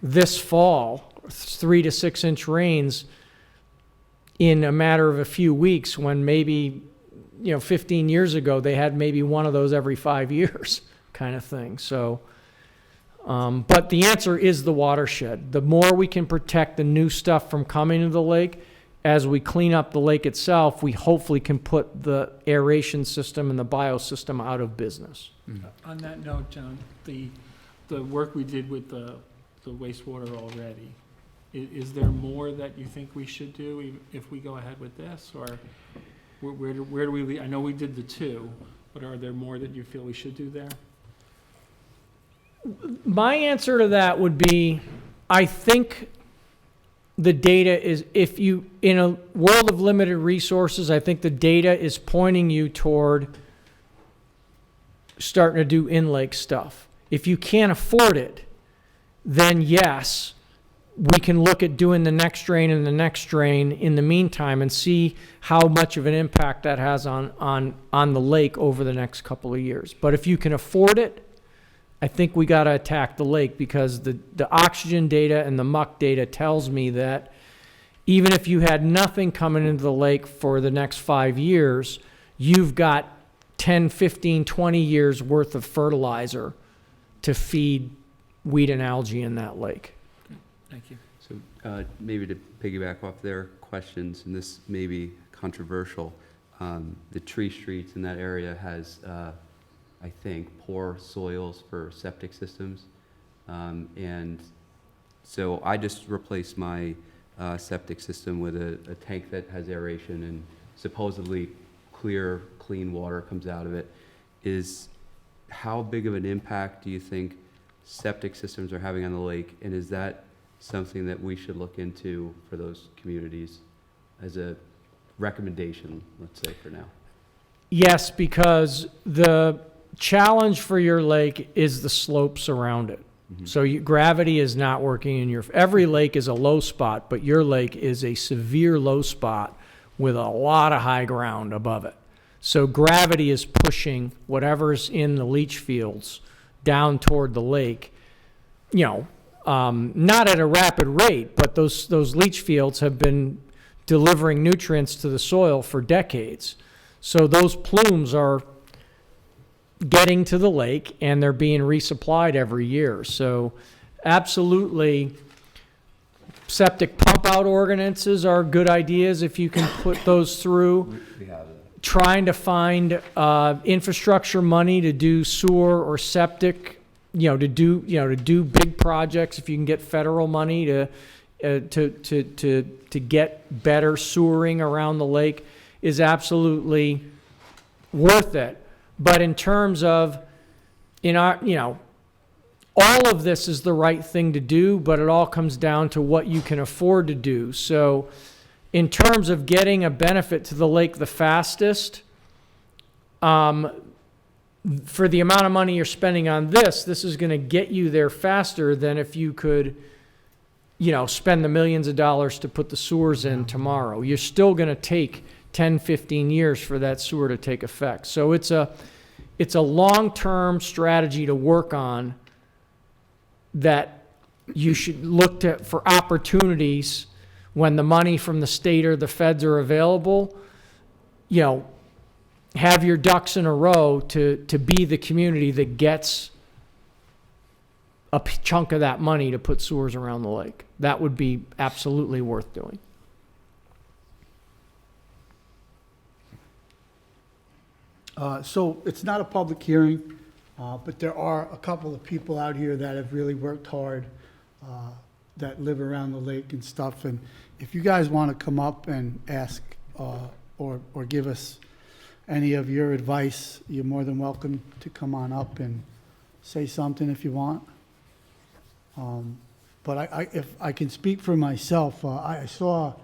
Speaker 10: this fall? 3 to 6 inch rains in a matter of a few weeks, when maybe, 15 years ago they had maybe one of those every 5 years kind of thing. So, but the answer is the watershed. The more we can protect the new stuff from coming into the lake, as we clean up the lake itself, we hopefully can put the aeration system and the biosystem out of business.
Speaker 11: On that note, John, the work we did with the wastewater already, is there more that you think we should do if we go ahead with this, or where do we, I know we did the 2, but are there more that you feel we should do there?
Speaker 10: My answer to that would be, I think the data is, in a world of limited resources, I think the data is pointing you toward starting to do in-lake stuff. If you can't afford it, then yes, we can look at doing the next drain and the next drain in the meantime and see how much of an impact that has on the lake over the next couple of years. But if you can afford it, I think we got to attack the lake, because the oxygen data and the muck data tells me that even if you had nothing coming into the lake for the next 5 years, you've got 10, 15, 20 years worth of fertilizer to feed weed and algae in that lake.
Speaker 11: Thank you.
Speaker 3: So maybe to piggyback off their questions, and this may be controversial, the tree streets in that area has, I think, poor soils for septic systems. And so I just replaced my septic system with a tank that has aeration, and supposedly clear, clean water comes out of it. How big of an impact do you think septic systems are having on the lake, and is that something that we should look into for those communities as a recommendation, let's say, for now?
Speaker 10: Yes, because the challenge for your lake is the slopes around it. Mm-hmm. So gravity is not working in every lake is a low spot, but your lake is a severe low spot with a lot of high ground above it. So gravity is pushing whatever's in the leach fields down toward the lake, not at a rapid rate, but those leach fields have been delivering nutrients to the soil for decades. So those plumes are getting to the lake, and they're being resupplied every year. So absolutely, septic pump out ordinances are good ideas if you can put those through.
Speaker 3: We have it.
Speaker 10: Trying to find infrastructure money to do sewer or septic, to do big projects. If you can get federal money to get better sewering around the lake, is absolutely worth it. But in terms of, all of this is the right thing to do, but it all comes down to what you can afford to do. So in terms of getting a benefit to the lake the fastest, for the amount of money you're spending on this is going to get you there faster than if you could, spend the millions of dollars to put the sewers in tomorrow. You're still going to take 10, 15 years for that sewer to take effect. So it's a long-term strategy to work on that you should look for opportunities when the money from the state or the feds are available. Have your ducks in a row to be the community that gets chunk of that money to put sewers around the lake. That would be absolutely worth doing.
Speaker 1: So it's not a public hearing, but there are a couple of people out here that have really worked hard, that live around the lake and stuff. And if you guys want to come up and ask or give us any of your advice, you're more than welcome to come on up and say something if you want. But if I can speak for myself, I saw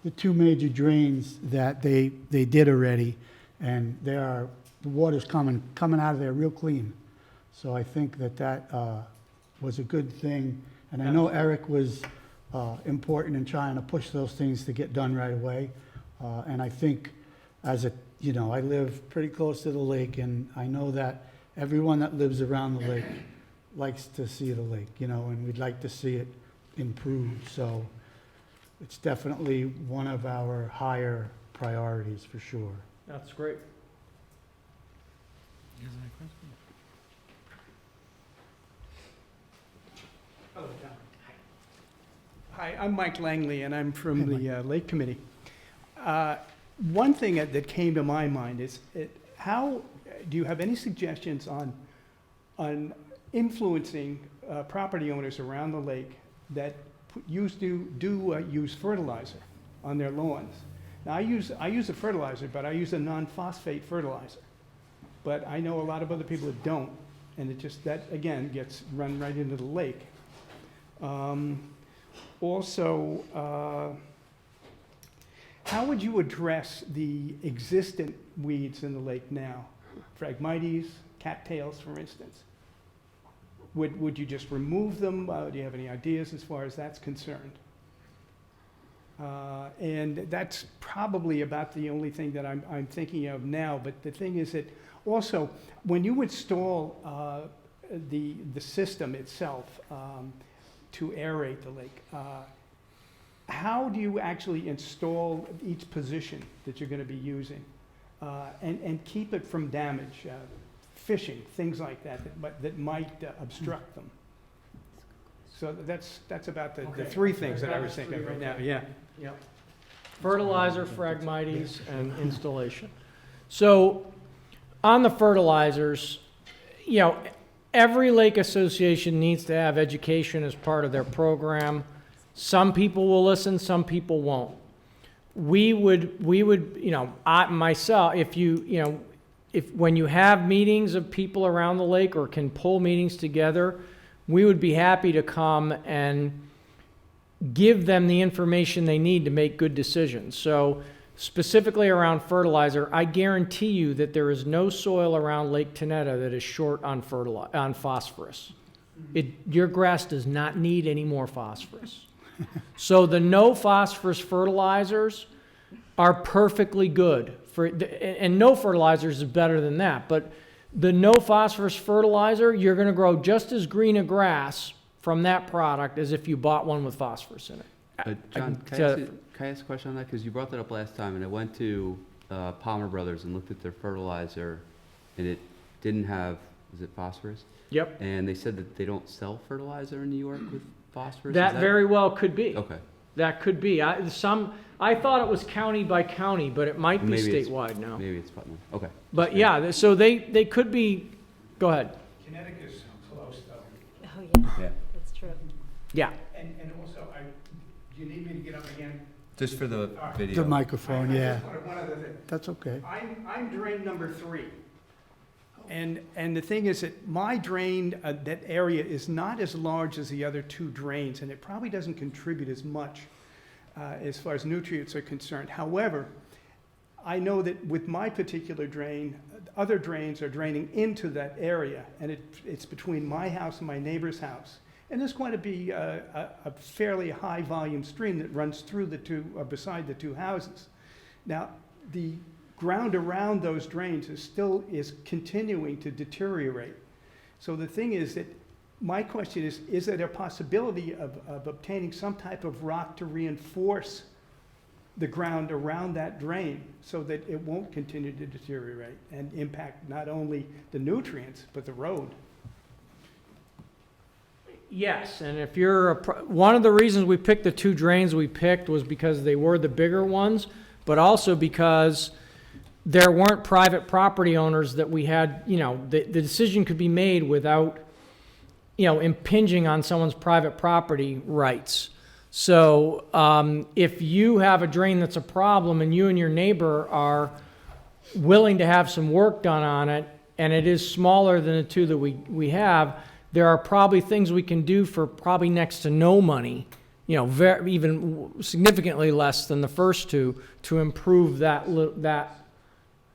Speaker 1: the two major drains that they did already, and the water's coming out of there real clean. So I think that was a good thing. And I know Eric was important in trying to push those things to get done right away. And I think I live pretty close to the lake, and I know that everyone that lives around the lake likes to see the lake, and we'd like to see it improved. So it's definitely one of our higher priorities for sure.
Speaker 10: That's great.
Speaker 13: Hello, John. Hi, I'm Mike Langley, and I'm from the Lake Committee. One thing that came to my mind is, how do you have any suggestions on influencing property owners around the lake that use fertilizer on their lawns? Now, I use a fertilizer, but I use a non-phosphate fertilizer. But I know a lot of other people that don't, and that again gets run right into the lake. Also, how would you address the existent weeds in the lake now? Phragmites, cattails, for instance. Would you just remove them? Do you have any ideas as far as that's concerned? And that's probably about the only thing that I'm thinking of now. But the thing is that also, when you install the system itself to aerate the lake, how do you actually install each position that you're going to be using and keep it from damage, fishing, things like that that might obstruct them? So that's about the three things that I was thinking of right now. Yeah.
Speaker 10: Yep. Fertilizer, Phragmites, and installation. So on the fertilizers, every lake association needs to have education as part of their program. Some people will listen, some people won't. We would, myself, if when you have meetings of people around the lake or can pull meetings together, we would be happy to come and give them the information they need to make good decisions. So specifically around fertilizer, I guarantee you that there is no soil around Lake Teneta that is short on phosphorus. Your grass does not need any more phosphorus. So the no phosphorus fertilizers are perfectly good and no fertilizers is better than that, but the no phosphorus fertilizer, you're going to grow just as green a grass from that product as if you bought one with phosphorus in it.
Speaker 3: John, can I ask a question on that? Because you brought that up last time, and I went to Palmer Brothers and looked at their fertilizer, and it didn't have, is it phosphorus?
Speaker 10: Yep.
Speaker 3: And they said that they don't sell fertilizer in New York with phosphorus?
Speaker 10: That very well could be.
Speaker 3: Okay.
Speaker 10: That could be. I thought it was county by county, but it might be statewide now.
Speaker 3: Maybe it's Putnam. Okay.
Speaker 10: But yeah, so they could be, go ahead.
Speaker 13: Connecticut's close, though.
Speaker 7: Oh,
Speaker 3: Yeah.
Speaker 7: that's true.
Speaker 10: Yeah.
Speaker 13: And also, do you need me to get up again?
Speaker 3: Just for the video.
Speaker 1: The microphone, yeah.
Speaker 13: One other thing.
Speaker 1: That's okay.
Speaker 13: I'm drain number 3. And the thing is that my drain, that area is not as large as the other 2 drains, and it probably doesn't contribute as much as far as nutrients are concerned. However, I know that with my particular drain, other drains are draining into that area, and it's between my house and my neighbor's house. And there's going to be a fairly high volume stream that runs through the two, beside the 2 houses. Now, the ground around those drains is continuing to deteriorate. So the thing is that my question is there a possibility of obtaining some type of rock to reinforce the ground around that drain so that it won't continue to deteriorate and impact not only the nutrients, but the road?
Speaker 10: Yes, and if you're, one of the reasons we picked the 2 drains we picked was because they were the bigger ones, but also because there weren't private property owners that we had, the decision could be made without, impinging on someone's private property rights. So if you have a drain that's a problem and you and your neighbor are willing to have some work done on it, and it is smaller than the 2 that we have, there are probably things we can do for probably next to no money, even significantly less than the first 2, to improve that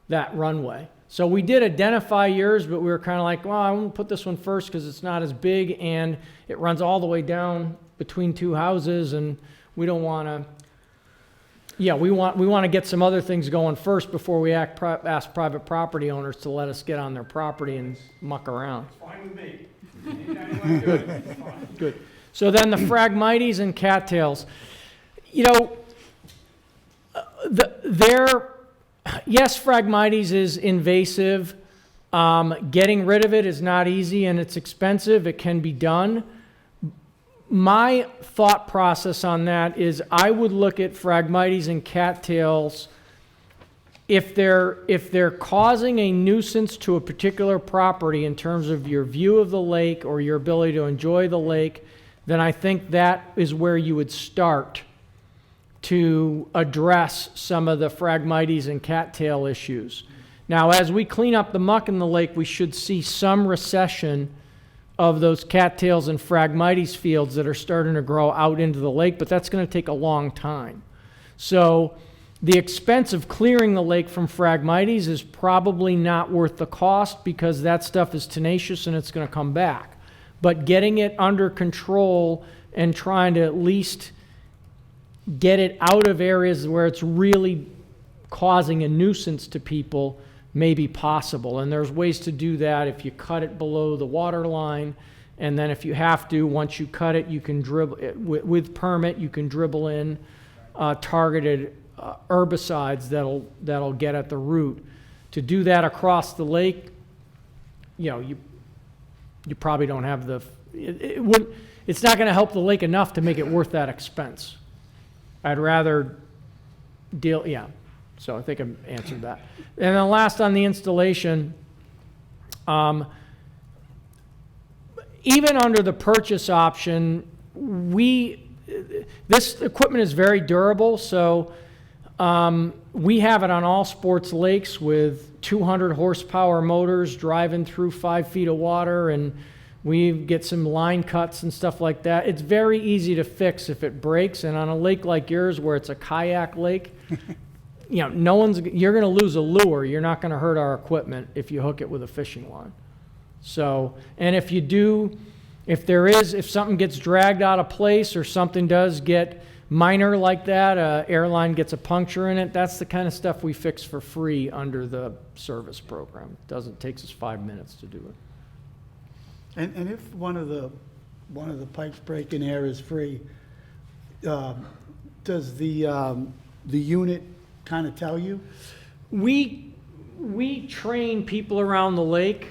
Speaker 10: runway. So we did identify yours, but we were kind of like, well, I won't put this one first because it's not as big and it runs all the way down between 2 houses, and we don't want to. Yeah, we want to get some other things going first before we ask private property owners to let us get on their property and muck around.
Speaker 13: Fine with me.
Speaker 10: Good. So then the Phragmites and cattails. Yes, Phragmites is invasive. Getting rid of it is not easy and it's expensive. It can be done. My thought process on that is I would look at Phragmites and cattails if they're causing a nuisance to a particular property in terms of your view of the lake or your ability to enjoy the lake, then I think that is where you would start to address some of the Phragmites and cattail issues. Now, as we clean up the muck in the lake, we should see some recession of those cattails and Phragmites fields that are starting to grow out into the lake, but that's going to take a long time. So the expense of clearing the lake from Phragmites is probably not worth the cost because that stuff is tenacious and it's going to come back. But getting it under control and trying to at least get it out of areas where it's really causing a nuisance to people may be possible. And there's ways to do that if you cut it below the water line. And then if you have to, once you cut it, you can dribble, with permit, you can dribble in targeted herbicides that'll get at the root. To do that across the lake, you probably don't have it's not going to help the lake enough to make it worth that expense. I'd rather so I think I've answered that. And then last on the installation, even under the purchase option, this equipment is very durable, so we have it on all sports lakes with 200 horsepower motors driving through 5 feet of water, and we get some line cuts and stuff like that. It's very easy to fix if it breaks, and on a lake like yours where it's a kayak lake, you're going to lose a lure. You're not going to hurt our equipment if you hook it with a fishing line. So, and if something gets dragged out of place or something does get minor like that, airline gets a puncture in it, that's the kind of stuff we fix for free under the service program. It takes us 5 minutes to do it.
Speaker 1: And if one of the pipes break in air is free, does the unit kind of tell you?
Speaker 10: We train people around the lake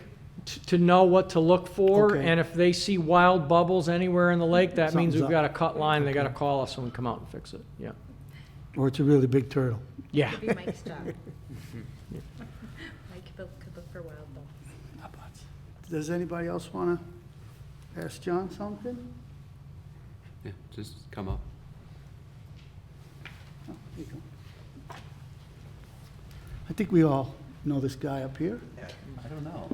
Speaker 10: to know what to look for,
Speaker 1: Okay.
Speaker 10: and if they see wild bubbles anywhere in the lake, that means
Speaker 1: Something's
Speaker 10: we've got a
Speaker 1: up.
Speaker 10: cut line. They got to call us and we come out and fix it. Yeah.
Speaker 1: Or it's a really big turtle?
Speaker 10: Yeah.
Speaker 2: Could be Mike's job. Mike could look for wild bubbles.
Speaker 1: Does anybody else want to ask John something?
Speaker 3: Yeah, just come up.
Speaker 1: Oh, there you go. I think we all know this guy up here.
Speaker 9: I don't know.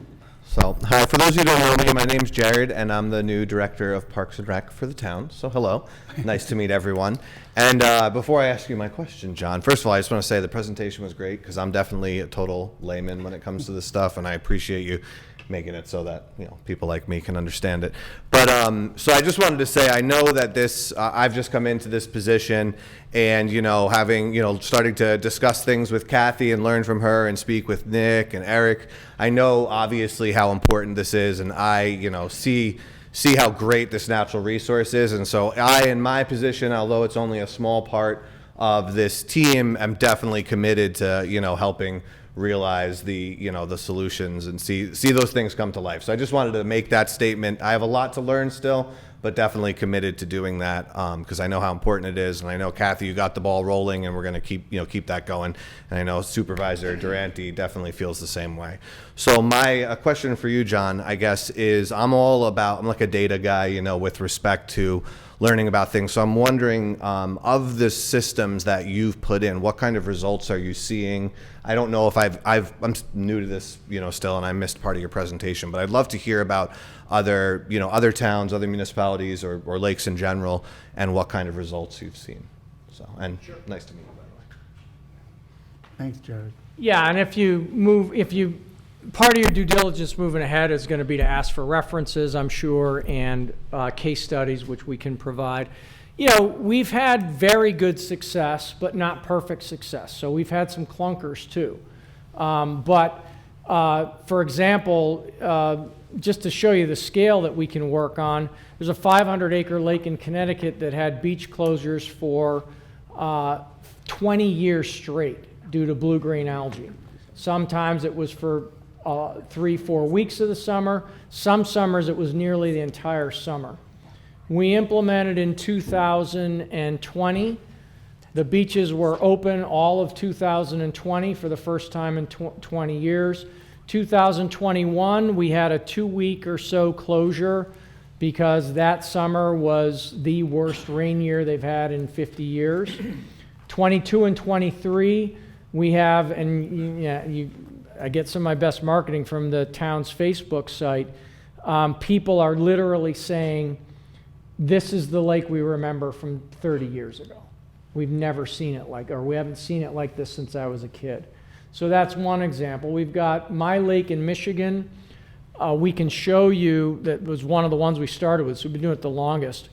Speaker 14: So, hi, for those of you who don't know me, my name's Jared, and I'm the new director of Parks and Rec for the town. So, hello. Nice to meet everyone. And before I ask you my question, John, first of all, I just want to say the presentation was great because I'm definitely a total layman when it comes to this stuff, and I appreciate you making it so that people like me can understand it. But so I just wanted to say, I know that this I've just come into this position, and having starting to discuss things with Kathy and learn from her and speak with Nick and Eric. I know obviously how important this is, and I see how great this natural resource is. And so I, in my position, although it's only a small part of this team, I'm definitely committed to helping realize the solutions and see those things come to life. So I just wanted to make that statement. I have a lot to learn still, but definitely committed to doing that because I know how important it is, and I know Kathy, you got the ball rolling, and we're going to keep that going. And I know Supervisor Durante definitely feels the same way. So my question for you, John, I guess, is I'm like a data guy, with respect to learning about things. So I'm wondering, of the systems that you've put in, what kind of results are you seeing? I don't know if I'm new to this, still, and I missed part of your presentation, but I'd love to hear about other towns, other municipalities, or lakes in general, and what kind of results you've seen. So, and sure. Nice to meet you, by the way.
Speaker 1: Thanks, Jared.
Speaker 10: Yeah, and part of your due diligence moving ahead is going to be to ask for references, I'm sure, and case studies, which we can provide. We've had very good success, but not perfect success. So we've had some clunkers too. For example, just to show you the scale that we can work on, there's a 500-acre lake in Connecticut that had beach closures for 20 years straight due to blue-green algae. Sometimes it was for 3-4 weeks of the summer. Some summers it was nearly the entire summer. We implemented in 2020. The beaches were open all of 2020 for the first time in 20 years. 2021, we had a 2-week or so closure because that summer was the worst rain year they've had in 50 years. 22 and 23, we have, and I get some of my best marketing from the town's Facebook site. People are literally saying, this is the lake we remember from 30 years ago. We've never seen it we haven't seen it like this since I was a kid. So that's one example. We've got my lake in Michigan. We can show you, that was one of the ones we started with, so we've been doing it the longest.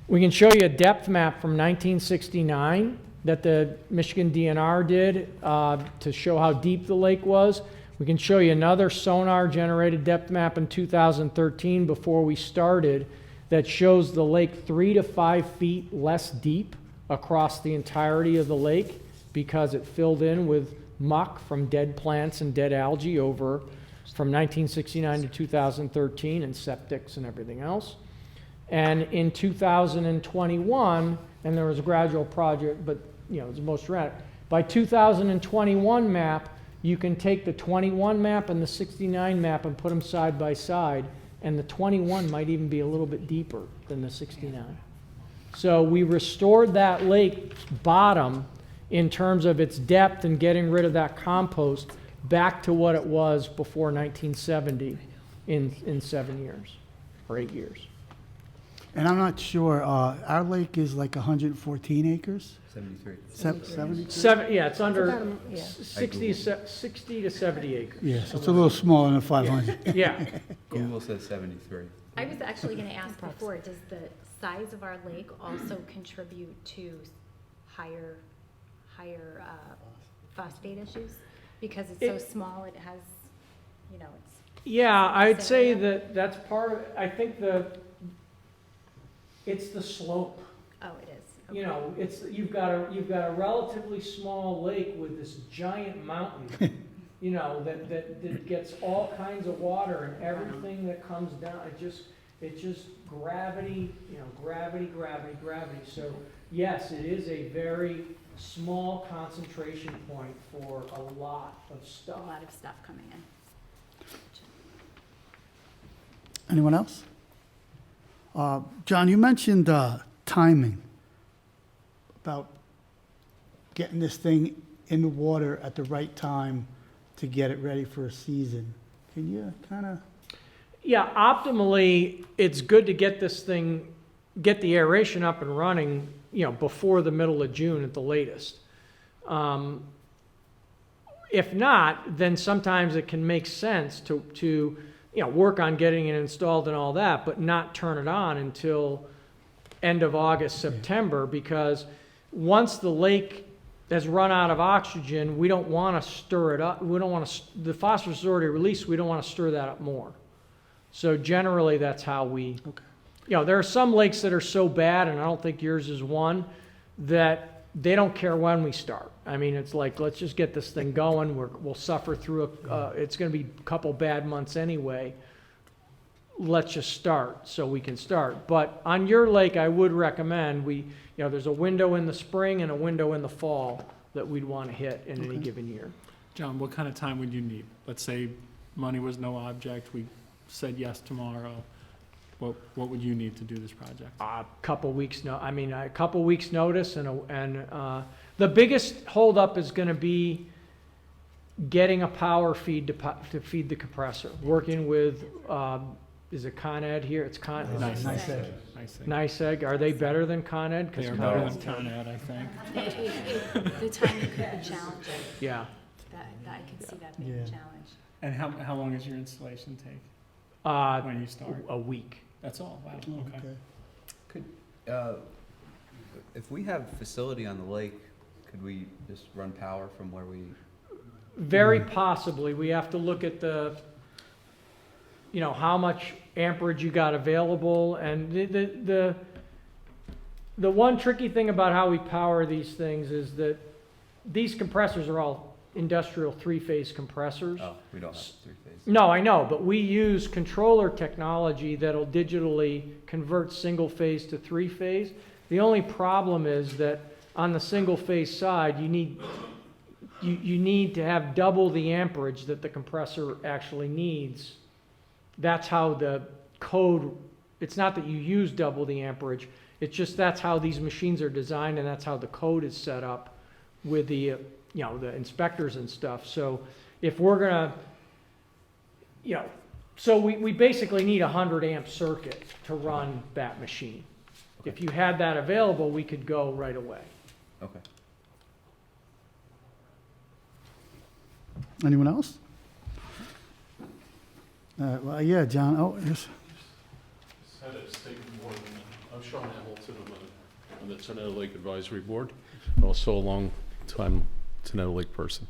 Speaker 10: We can show you a depth map from 1969 that the Michigan DNR did to show how deep the lake was. We can show you another sonar-generated depth map in 2013 before we started that shows the lake 3 to 5 feet less deep across the entirety of the lake because it filled in with muck from dead plants and dead algae over from 1969 to 2013 and septics and everything else. And in 2021, and there was a gradual project, but it's most dramatic. By 2021 map, you can take the 21 map and the 69 map and put them side by side, and the 21 might even be a little bit deeper than the 69. So we restored that lake's bottom in terms of its depth and getting rid of that compost back to what it was before 1970 in 7 years or 8 years.
Speaker 1: And I'm not sure, our lake is like 114 acres?
Speaker 3: 73.
Speaker 1: 70?
Speaker 10: Yeah, it's under
Speaker 2: about, yeah.
Speaker 10: 60 to 70 acres.
Speaker 1: Yes, it's a little smaller than 500.
Speaker 10: Yeah.
Speaker 3: Google says 73.
Speaker 6: I was actually going to ask before, does the size of our lake also contribute to higher phosphate issues? Because it's so small, it has, it's...
Speaker 10: Yeah, I'd say that that's part of it. I think it's the slope.
Speaker 6: Oh, it is. Okay.
Speaker 10: You've got a relatively small lake with this giant mountain, that gets all kinds of water, and everything that comes down, it's just gravity, gravity. So yes, it is a very small concentration point for a lot of stuff.
Speaker 6: A lot of stuff coming in.
Speaker 1: Anyone else? John, you mentioned timing, about getting this thing in the water at the right time to get it ready for a season. Can you kind of...
Speaker 10: Yeah, optimally, it's good to get the aeration up and running, before the middle of June at the latest. If not, then sometimes it can make sense to work on getting it installed and all that, but not turn it on until end of August, September, because once the lake has run out of oxygen, we don't want to stir it up. We don't want to, the phosphorus is already released, we don't want to stir that up more. So generally, that's how we, there are some lakes that are so bad, and I don't think yours is one, that they don't care when we start. I mean, it's like, let's just get this thing going. We'll suffer through it's going to be a couple bad months anyway. let's just start, so we can start. But on your lake, I would recommend there's a window in the spring and a window in the fall that we'd want to hit in any given year.
Speaker 11: John, what kind of time would you need? Let's say money was no object, we said yes tomorrow. What would you need to do this project?
Speaker 10: A couple weeks notice, and the biggest holdup is going to be getting a power feed to feed the compressor. Working with, is it Con Ed here? It's NYSEG. Are they better than Con Ed?
Speaker 11: They are better than Con Ed, I think.
Speaker 6: The timing could be challenging.
Speaker 10: Yeah.
Speaker 6: I can see that being a challenge.
Speaker 11: And how long does your installation take when you start?
Speaker 10: A week.
Speaker 11: That's all? Wow, okay.
Speaker 3: Could, if we have facility on the lake, could we just run power from where we?
Speaker 10: Very possibly. We have to look at how much amperage you got available, and the one tricky thing about how we power these things is that these compressors are all industrial three-phase compressors.
Speaker 3: Oh, we don't have three-phase.
Speaker 10: No, I know, but we use controller technology that'll digitally convert single-phase to three-phase. The only problem is that on the single-phase side, you need to have double the amperage that the compressor actually needs. That's how the code, it's not that you use double the amperage, it's just that's how these machines are designed, and that's how the code is set up with the the inspectors and stuff. So if we're gonna, so we basically need a 100 amp circuit to run that machine.
Speaker 3: Okay.
Speaker 10: If you had that available, we could go right away.
Speaker 3: Okay.
Speaker 1: Anyone else? Well, yeah, John. Oh, yes.
Speaker 15: Had a statement more than I'm Sean Hamilton. I'm on the Tornado Lake Advisory Board, also a long-time Tornado Lake person.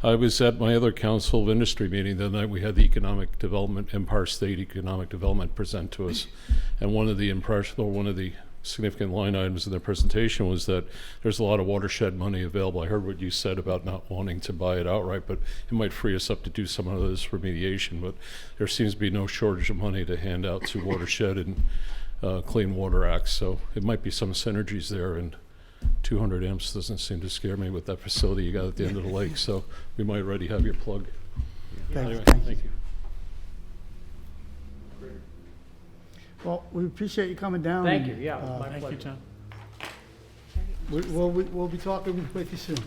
Speaker 15: I was at my other Council of Industry meeting the night we had the Economic Development, Empire State Economic Development present to us, and one of the significant line items in their presentation was that there's a lot of watershed money available. I heard what you said about not wanting to buy it outright, but it might free us up to do some of this remediation. But there seems to be no shortage of money to hand out to watershed and Clean Water Act. So it might be some synergies there, and 200 amps doesn't seem to scare me with that facility you got at the end of the lake. So we might already have your plug. Anyway, thank you.
Speaker 1: Well, we appreciate you coming down.
Speaker 10: Thank you. Yeah, my
Speaker 11: Thank
Speaker 10: pleasure.
Speaker 11: you, John.
Speaker 1: We'll be talking with you soon.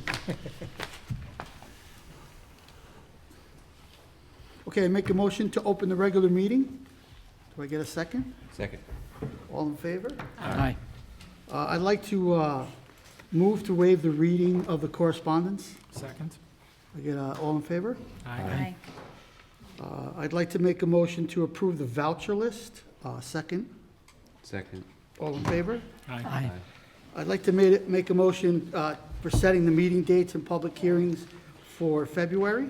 Speaker 1: Okay, make a motion to open the regular meeting. Do I get a second?
Speaker 3: Second.
Speaker 1: All in favor?
Speaker 12: Aye.
Speaker 1: I'd like to move to waive the reading of the correspondence.
Speaker 11: Second?
Speaker 1: I get all in favor?
Speaker 6: Aye.
Speaker 1: I'd like to make a motion to approve the voucher list. Second.
Speaker 3: Second.
Speaker 1: All in favor?
Speaker 12: Aye.
Speaker 1: I'd like to make a motion for setting the meeting dates and public hearings for February.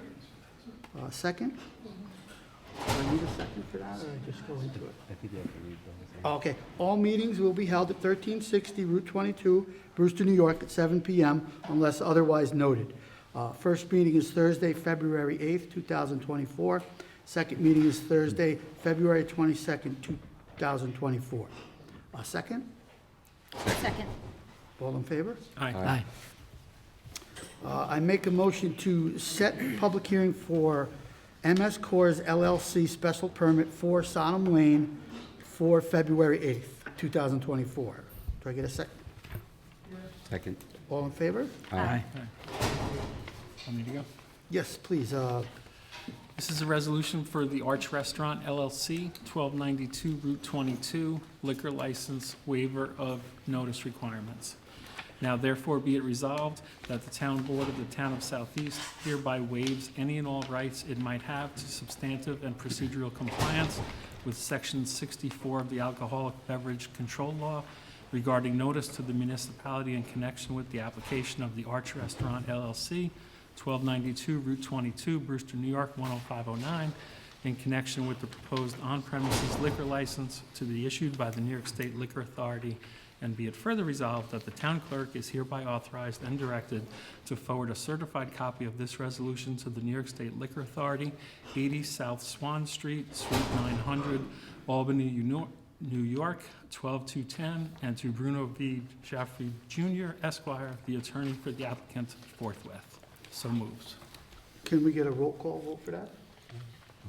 Speaker 1: Second. Do I need a second for that, or I just go into it?
Speaker 3: I think you have to read the whole thing.
Speaker 1: Okay. All meetings will be held at 1360 Route 22, Brewster, New York, at 7 p.m. unless otherwise noted. First meeting is Thursday, February 8th, 2024. Second meeting is Thursday, February 22nd, 2024. Second?
Speaker 6: Second.
Speaker 1: All in favor?
Speaker 12: Aye.
Speaker 1: I make a motion to set public hearing for MS Coors LLC special permit for Sodom Lane for February 8th, 2024. Do I get a second?
Speaker 3: Second.
Speaker 1: All in favor?
Speaker 12: Aye.
Speaker 11: Want me to go?
Speaker 1: Yes, please.
Speaker 11: This is a resolution for the Arch Restaurant LLC, 1292 Route 22, liquor license waiver of notice requirements. Now therefore be it resolved that the Town Board of the Town of Southeast hereby waives any and all rights it might have to substantive and procedural compliance with Section 64 of the Alcoholic Beverage Control Law regarding notice to the municipality in connection with the application of the Arch Restaurant LLC, 1292 Route 22, Brewster, New York, 10509, in connection with the proposed on-premises liquor license to be issued by the New York State Liquor Authority, and be it further resolved that the town clerk is hereby authorized and directed to forward a certified copy of this resolution to the New York State Liquor Authority, 80 South Swan Street, Suite 900, Albany, New York, 12210, and to Bruno V. Jaffrey Jr., Esquire, the attorney for the applicant forthwith. So moved.
Speaker 1: Can we get a roll call vote for that?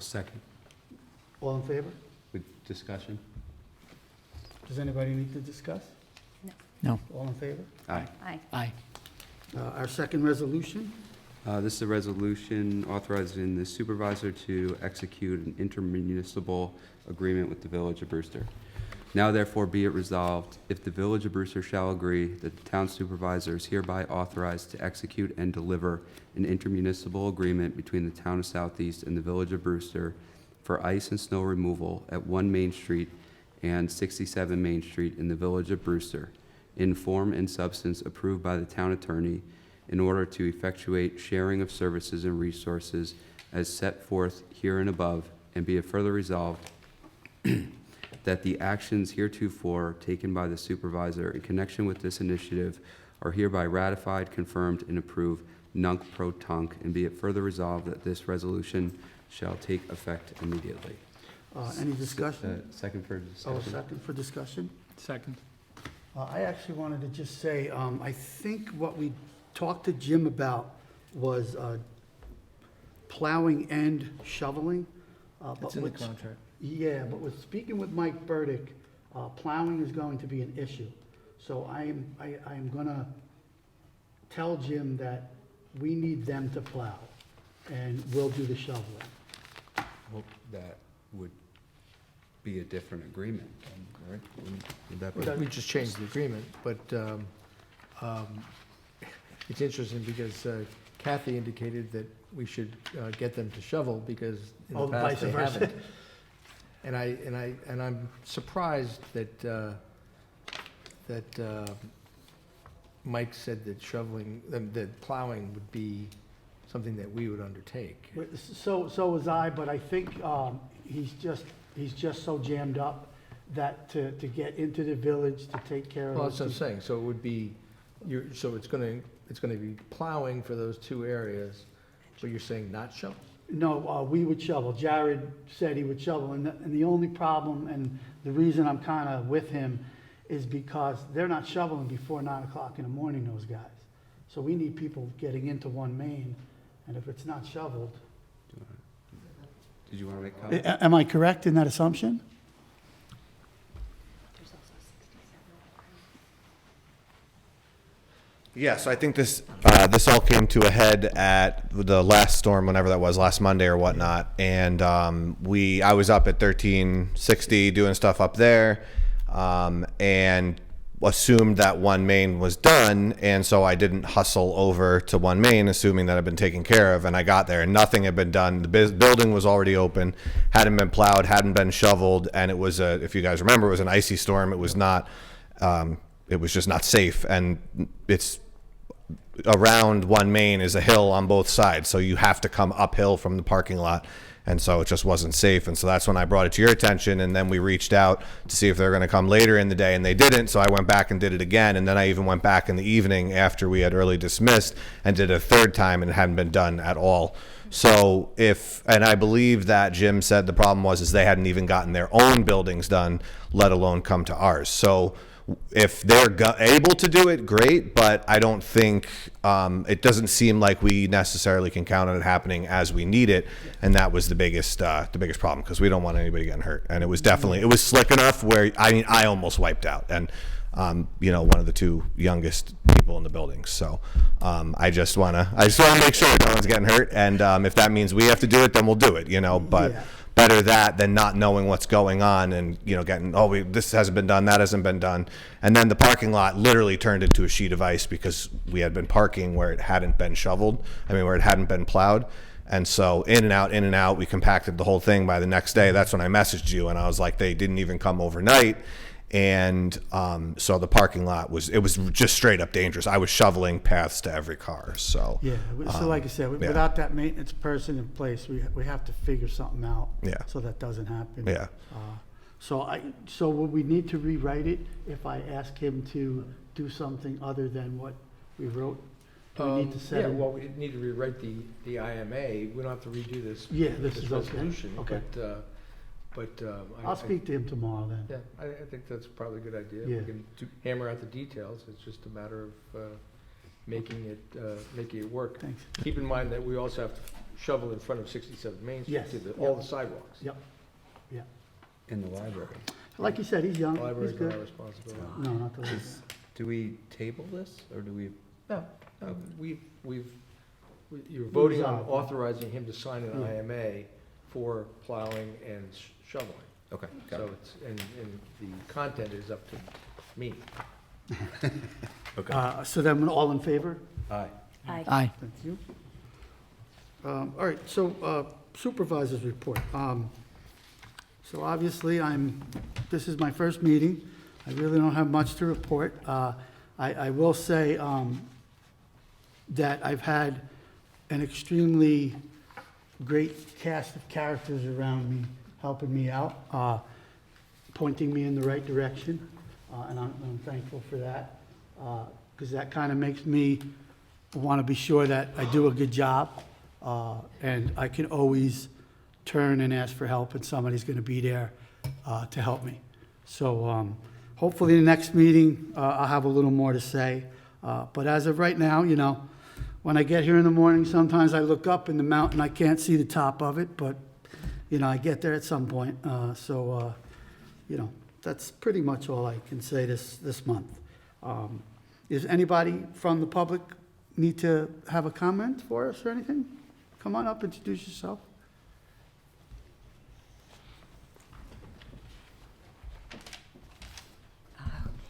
Speaker 3: Second.
Speaker 1: All in favor?
Speaker 3: With discussion?
Speaker 1: Does anybody need to discuss?
Speaker 12: No.
Speaker 1: All in favor?
Speaker 3: Aye.
Speaker 6: Aye.
Speaker 12: Aye.
Speaker 1: Our second resolution?
Speaker 3: This is a resolution authorizing the supervisor to execute an intermunicipal agreement with the Village of Brewster. Now therefore be it resolved, if the Village of Brewster shall agree that the town supervisor is hereby authorized to execute and deliver an intermunicipal agreement between the town of Southeast and the Village of Brewster for ice and snow removal at 1 Main Street and 67 Main Street in the Village of Brewster, in form and substance approved by the town attorney, in order to effectuate sharing of services and resources as set forth here and above, and be it further resolved that the actions heretofore taken by the supervisor in connection with this initiative are hereby ratified, confirmed, and approved nunc pro tunc, and be it further resolved that this resolution shall take effect immediately.
Speaker 1: Any discussion?
Speaker 3: Second for
Speaker 1: Oh,
Speaker 3: discussion.
Speaker 1: second for discussion?
Speaker 11: Second.
Speaker 1: I actually wanted to just say, I think what we talked to Jim about was plowing and shoveling. but
Speaker 9: It's in the
Speaker 1: with-
Speaker 9: contract.
Speaker 1: Yeah, but with speaking with Mike Burdick, plowing is going to be an issue. So I am gonna tell Jim that we need them to plow, and we'll do the shoveling.
Speaker 3: Well, that would be a different agreement, then, right? Would that be?
Speaker 9: We just changed the agreement, but it's interesting because Kathy indicated that we should get them to shovel because in
Speaker 1: Oh,
Speaker 9: the past
Speaker 1: vice
Speaker 9: they
Speaker 1: versa.
Speaker 9: haven't. And I'm surprised that Mike said that shoveling, that plowing would be something that we would undertake.
Speaker 1: So was I, but I think he's just so jammed up that to get into the village to take care of.
Speaker 9: Well, that's what I'm saying, so it would be, so it's gonna be plowing for those two areas, but you're saying not shovel?
Speaker 1: No, we would shovel. Jared said he would shovel, and the only problem, and the reason I'm kind of with him, is because they're not shoveling before 9 o'clock in the morning, those guys. So we need people getting into 1 Main, and if it's not shoveled.
Speaker 3: Did you want to make comments?
Speaker 1: Am I correct in that assumption?
Speaker 14: Yeah, so I think this all came to a head at the last storm, whenever that was, last Monday or whatnot, and I was up at 1360 doing stuff up there, and assumed that 1 Main was done, and so I didn't hustle over to 1 Main, assuming that it had been taken care of, and I got there and nothing had been done. The building was already open, hadn't been plowed, hadn't been shoveled, and it was if you guys remember, it was an icy storm. It was not, it was just not safe, and it's around 1 Main is a hill on both sides, so you have to come uphill from the parking lot, and so it just wasn't safe. And so that's when I brought it to your attention, and then we reached out to see if they were going to come later in the day, and they didn't. So I went back and did it again, and then I even went back in the evening after we had early dismissed and did it a third time, and it hadn't been done at all. So and I believe that Jim said the problem was they hadn't even gotten their own buildings done, let alone come to ours. So if they're able to do it, great, but I don't think, it doesn't seem like we necessarily can count on it happening as we need it, and that was the biggest problem, because we don't want anybody getting hurt. And it was slick enough where, I almost wiped out, and one of the two youngest people in the building. So I just want to make sure no one's getting hurt, and if that means we have to do it, then we'll do it, but. Yeah. Better that than not knowing what's going on and, getting, this hasn't been done, that hasn't been done. And then the parking lot literally turned into a sheet of ice because we had been parking where it hadn't been shoveled, where it hadn't been plowed. And so in and out, we compacted the whole thing. By the next day, that's when I messaged you, and I was like, they didn't even come overnight. And so the parking lot was just straight up dangerous. I was shoveling paths to every car. So
Speaker 1: yeah, so like I said, without that maintenance person in place, we have to figure something out.
Speaker 14: Yeah.
Speaker 1: So that doesn't happen.
Speaker 14: Yeah.
Speaker 1: So would we need to rewrite it if I ask him to do something other than what we wrote? Do we need to set?
Speaker 9: Yeah, well, we need to rewrite the IMA. We don't have to redo this.
Speaker 1: Yeah, this is okay.
Speaker 9: resolution.
Speaker 1: Okay.
Speaker 9: But But
Speaker 1: I'll speak to him tomorrow then.
Speaker 9: Yeah, I think that's probably a good idea.
Speaker 1: Yeah.
Speaker 9: We can hammer out the details. It's just a matter of making it work.
Speaker 1: Thanks.
Speaker 9: Keep in mind that we also have to shovel in front of 67 Main Street
Speaker 1: Yes.
Speaker 9: to all the sidewalks.
Speaker 1: Yep.
Speaker 3: In the library.
Speaker 1: Like you said, he's young,
Speaker 9: The
Speaker 1: he's
Speaker 9: library's not our
Speaker 1: good.
Speaker 9: responsibility.
Speaker 1: No, not the least.
Speaker 3: Do we table this, or do we?
Speaker 9: No, you're voting on
Speaker 1: Resolved.
Speaker 9: authorizing him to sign an
Speaker 1: Yeah.
Speaker 9: IMA for plowing and shoveling.
Speaker 3: Okay, got
Speaker 9: So
Speaker 3: it.
Speaker 9: it's, and the content is up to me.
Speaker 3: Okay.
Speaker 1: So then, all in favor?
Speaker 3: Aye.
Speaker 12: Aye.
Speaker 1: Thank you. All right, so supervisor's report. So obviously, this is my first meeting. I really don't have much to report. I will say that I've had an extremely great cast of characters around me, helping me out, pointing me in the right direction, and I'm thankful for that, because that kind of makes me want to be sure that I do a good job, and I can always turn and ask for help, and somebody's going to be there to help me. So hopefully the next meeting, I'll have a little more to say. But as of right now, you know, when I get here in the morning, sometimes I look up in the mountain, I can't see the top of it, but, you know, I get there at some point. You know, that's pretty much all I can say this month. Is anybody from the public need to have a comment for us or anything? Come on up, introduce yourself.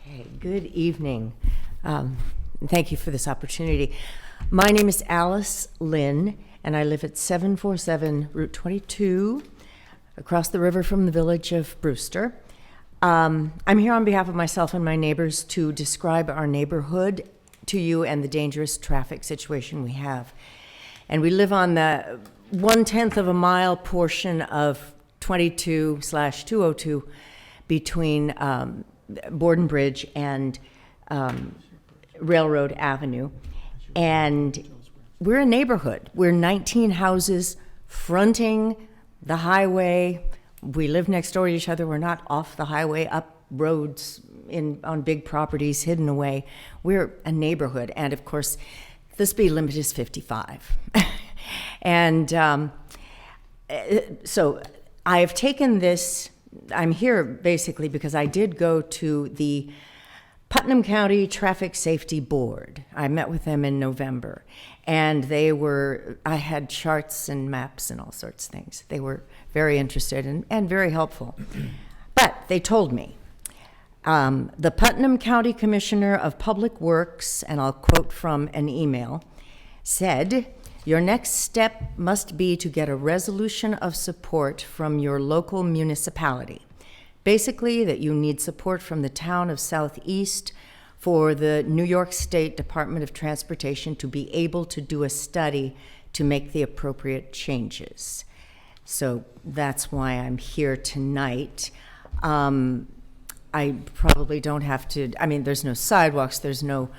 Speaker 16: Okay, good evening. Thank you for this opportunity. My name is Alice Lynn, and I live at 747 Route 22, across the river from the village of Brewster. I'm here on behalf of myself and my neighbors to describe our neighborhood to you and the dangerous traffic situation we have. And we live on the 1/10 of a mile portion of 22/202 between Borden Bridge and Railroad Avenue. And we're a neighborhood. We're 19 houses fronting the highway. We live next door to each other. We're not off the highway, up roads on big properties hidden away. We're a neighborhood. And of course, the speed limit is 55. And so I have taken this, I'm here basically because I did go to the Putnam County Traffic Safety Board. I met with them in November, and I had charts and maps and all sorts of things. They were very interested and very helpful. But they told me, the Putnam County Commissioner of Public Works, and I'll quote from an email, said, "Your next step must be to get a resolution of support from your local municipality. Basically, that you need support from the town of Southeast for the New York State Department of Transportation to be able to do a study to make the appropriate changes." So that's why I'm here tonight. I probably don't have to, I mean, there's no sidewalks, there's no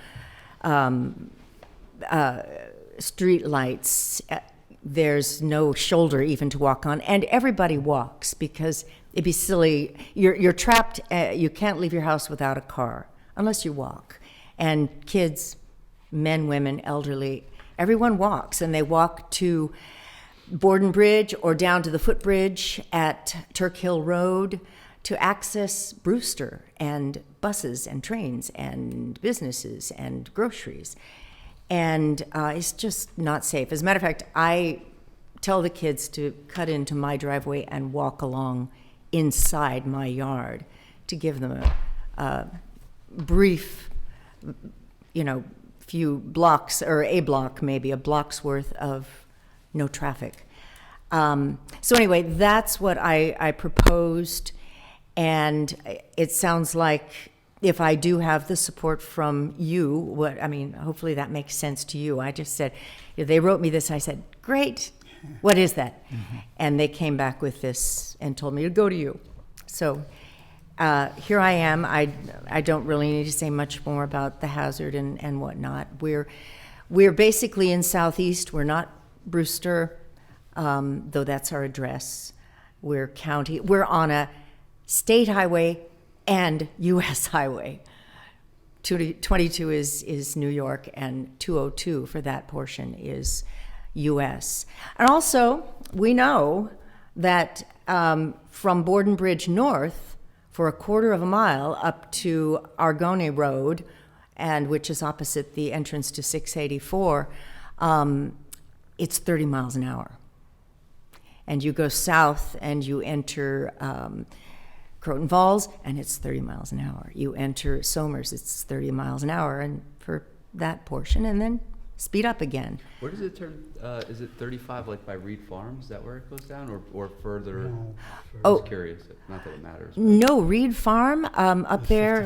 Speaker 16: street lights, there's no shoulder even to walk on, and everybody walks because it'd be silly. You're trapped. You can't leave your house without a car unless you walk. And kids, men, women, elderly, everyone walks, and they walk to Borden Bridge or down to the footbridge at Turk Hill Road to access Brewster and buses and trains and businesses and groceries. And it's just not safe. As a matter of fact, I tell the kids to cut into my driveway and walk along inside my yard to give them a brief, few blocks, or a block maybe, a block's worth of no traffic. So anyway, that's what I proposed, and it sounds like if I do have the support from you, hopefully that makes sense to you. I just said, they wrote me this, and I said, great, what is that? Mm-hmm. And they came back with this and told me to go to you. So here I am. I don't really need to say much more about the hazard and whatnot. We're basically in Southeast. We're not Brewster, though that's our address. we're county, we're on a state highway and US highway. 22 is New York, and 202 for that portion is US. And also, we know that from Borden Bridge north, for a quarter of a mile up to Argonne Road, and which is opposite the entrance to 684, it's 30 miles an hour. And you go south and you enter Croton Falls, and it's 30 miles an hour. You enter Somers, it's 30 miles an hour, and for that portion, and then speed up again.
Speaker 3: Where does it turn, is it 35 like by Reed Farms? Is that where it goes down, or further? I was curious, not that it matters. but-
Speaker 16: No, Reed Farm, up there,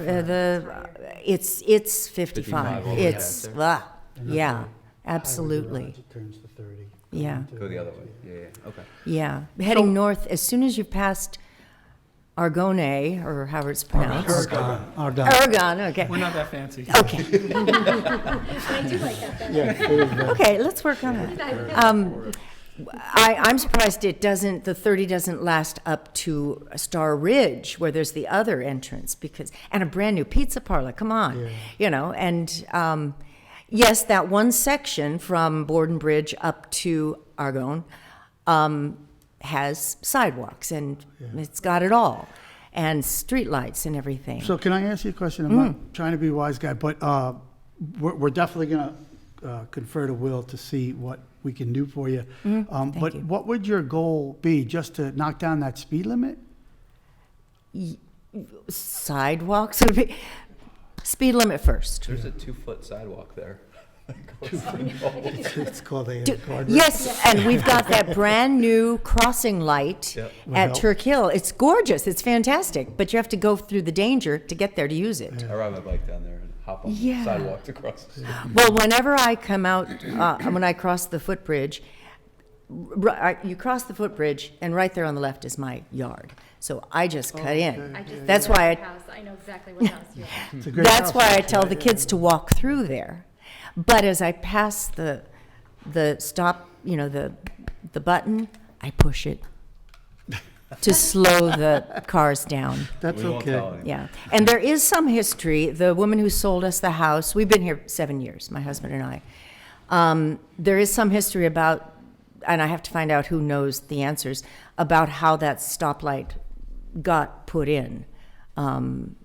Speaker 16: it's 55.
Speaker 3: all the way
Speaker 16: It's,
Speaker 3: past there?
Speaker 16: yeah, absolutely.
Speaker 1: It turns to 30.
Speaker 16: Yeah.
Speaker 3: Go the other way, yeah, okay.
Speaker 16: Yeah, heading north, as soon as you've passed Argonne, or however it's pronounced. Argonne, okay.
Speaker 11: We're not that fancy.
Speaker 16: Okay.
Speaker 2: I do like that.
Speaker 16: Okay, let's work on that. I'm surprised the 30 doesn't last up to Star Ridge, where there's the other entrance, and a brand new pizza parlor, come on. You know, and yes, that one section from Borden Bridge up to Argonne has sidewalks, and it's got it all, and streetlights and everything.
Speaker 1: So can I ask you a question? I'm not trying to be a wise guy, but we're definitely going to confer to Will to see what we can do for you. But
Speaker 16: you.
Speaker 1: what would your goal be? Just to knock down that speed limit?
Speaker 16: Sidewalks would be, speed limit first.
Speaker 3: There's a 2-foot sidewalk there.
Speaker 1: It's called a guardrail.
Speaker 16: Yes, and we've got that brand new crossing light
Speaker 3: Yep.
Speaker 16: at Turk Hill. It's gorgeous, it's fantastic, but you have to go through the danger to get there to use it.
Speaker 3: I ride my bike down there and hop on
Speaker 16: Yeah.
Speaker 3: sidewalks across the street.
Speaker 16: Well, whenever I come out, when I cross the footbridge, you cross the footbridge, and right there on the left is my yard. So I just cut in.
Speaker 6: I just
Speaker 16: That's
Speaker 6: see
Speaker 16: why
Speaker 6: that house. I know exactly what house you're at.
Speaker 1: It's a great
Speaker 16: That's
Speaker 1: house.
Speaker 16: why I tell the kids to walk through there. But as I pass the stop, the button, I push it to slow the cars down.
Speaker 1: That's
Speaker 3: We won't
Speaker 1: okay.
Speaker 3: tell anyone.
Speaker 16: Yeah, and there is some history. The woman who sold us the house, we've been here 7 years, my husband and I. There is some history about, and I have to find out who knows the answers, about how that stoplight got put in.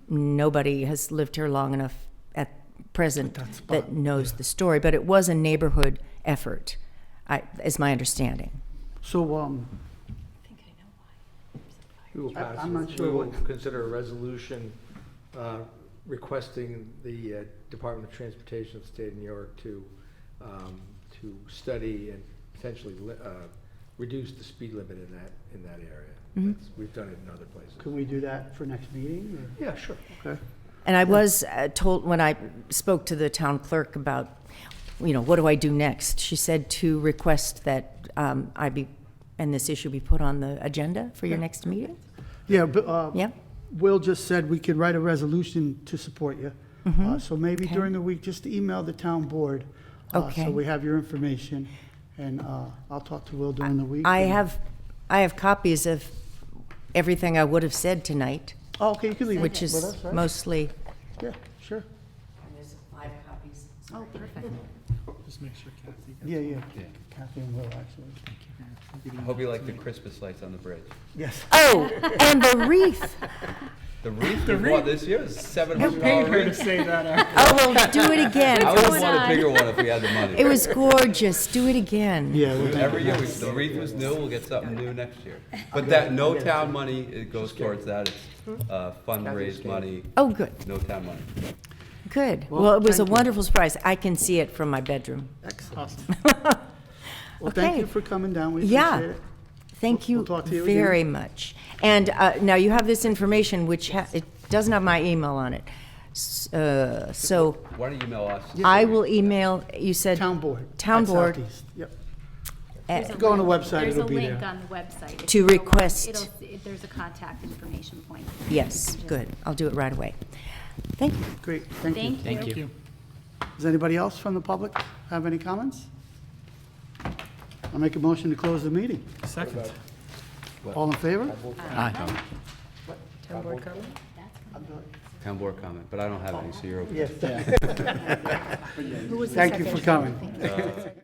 Speaker 16: Nobody has lived here long enough at present that knows the story, but it was a neighborhood effort, is my understanding.
Speaker 1: So,
Speaker 9: We will pass,
Speaker 1: I'm not
Speaker 9: we
Speaker 1: sure
Speaker 9: will
Speaker 1: what-
Speaker 9: consider a resolution requesting the Department of Transportation of the State of New York to study and potentially reduce the speed limit in that area. We've done it in other places.
Speaker 1: can we do that for next meeting? Or?
Speaker 9: Yeah, sure.
Speaker 1: Okay.
Speaker 16: And I was told, when I spoke to the town clerk about, what do I do next? She said to request that and this issue be put on the agenda for your next meeting?
Speaker 1: Yeah, but
Speaker 16: Yeah?
Speaker 1: Will just said we could write a resolution to support you. So maybe
Speaker 16: Okay.
Speaker 1: during the week, just email the town board.
Speaker 16: Okay.
Speaker 1: So we have your information, and I'll talk to Will during the week.
Speaker 16: I
Speaker 1: and-
Speaker 16: have copies of everything I would have said tonight,
Speaker 1: Oh, okay, you can leave it
Speaker 16: which
Speaker 1: with
Speaker 16: is
Speaker 1: us, right?
Speaker 16: mostly.
Speaker 1: Yeah, sure.
Speaker 16: There's 5 copies.
Speaker 6: Oh, perfect.
Speaker 11: Just make sure Kathy gets
Speaker 1: Yeah,
Speaker 11: one.
Speaker 1: yeah. Kathy and Will, actually.
Speaker 3: I hope you like the Christmas lights on the bridge.
Speaker 1: Yes.
Speaker 16: Oh, and the wreath.
Speaker 3: The wreath, we bought this year, is $700
Speaker 11: Paid her to
Speaker 3: wreath.
Speaker 11: say that out.
Speaker 16: Oh, well, do it again.
Speaker 3: I
Speaker 16: It
Speaker 3: would
Speaker 16: was-
Speaker 3: want a bigger one if we had the money.
Speaker 16: It was gorgeous. Do it again.
Speaker 1: Yeah. we'll make
Speaker 3: Every
Speaker 1: it
Speaker 3: year,
Speaker 1: nice.
Speaker 3: the wreath was new, we'll get something new next year. But that, no town money, it goes towards that, it's fundraise money,
Speaker 16: Oh, good,
Speaker 3: no town money.
Speaker 16: good.
Speaker 1: Well,
Speaker 16: Well, it was a
Speaker 1: thank you.
Speaker 16: wonderful surprise. I can see it from my bedroom.
Speaker 1: Excellent. Well, thank
Speaker 16: Okay.
Speaker 1: you for coming down. We
Speaker 16: Yeah.
Speaker 1: appreciate it.
Speaker 16: Thank you
Speaker 1: We'll talk to you again.
Speaker 16: very much. And now you have this information, which it doesn't have my email on it. So
Speaker 3: Why don't you email us?
Speaker 16: I will email, you said,
Speaker 1: Town board.
Speaker 16: Town
Speaker 1: at
Speaker 16: board.
Speaker 1: Southeast. Yep.
Speaker 6: There's a
Speaker 1: Go on the
Speaker 6: link-
Speaker 1: website, it'll be
Speaker 6: There's a link
Speaker 1: there.
Speaker 6: on the website. If
Speaker 16: To
Speaker 6: you go on,
Speaker 16: request.
Speaker 6: There's a contact information point.
Speaker 16: Yes, good. I'll do it right away. Thank you.
Speaker 1: Great, thank you.
Speaker 6: Thank you.
Speaker 1: Does anybody else from the public have any comments? I'll make a motion to close the meeting.
Speaker 11: Second.
Speaker 1: All in favor?
Speaker 12: Aye.
Speaker 16: Town board comment?
Speaker 3: Town board comment, but I don't have any, so you're okay.
Speaker 1: Yes.
Speaker 2: Who was the
Speaker 1: Thank you for
Speaker 2: second?
Speaker 1: coming.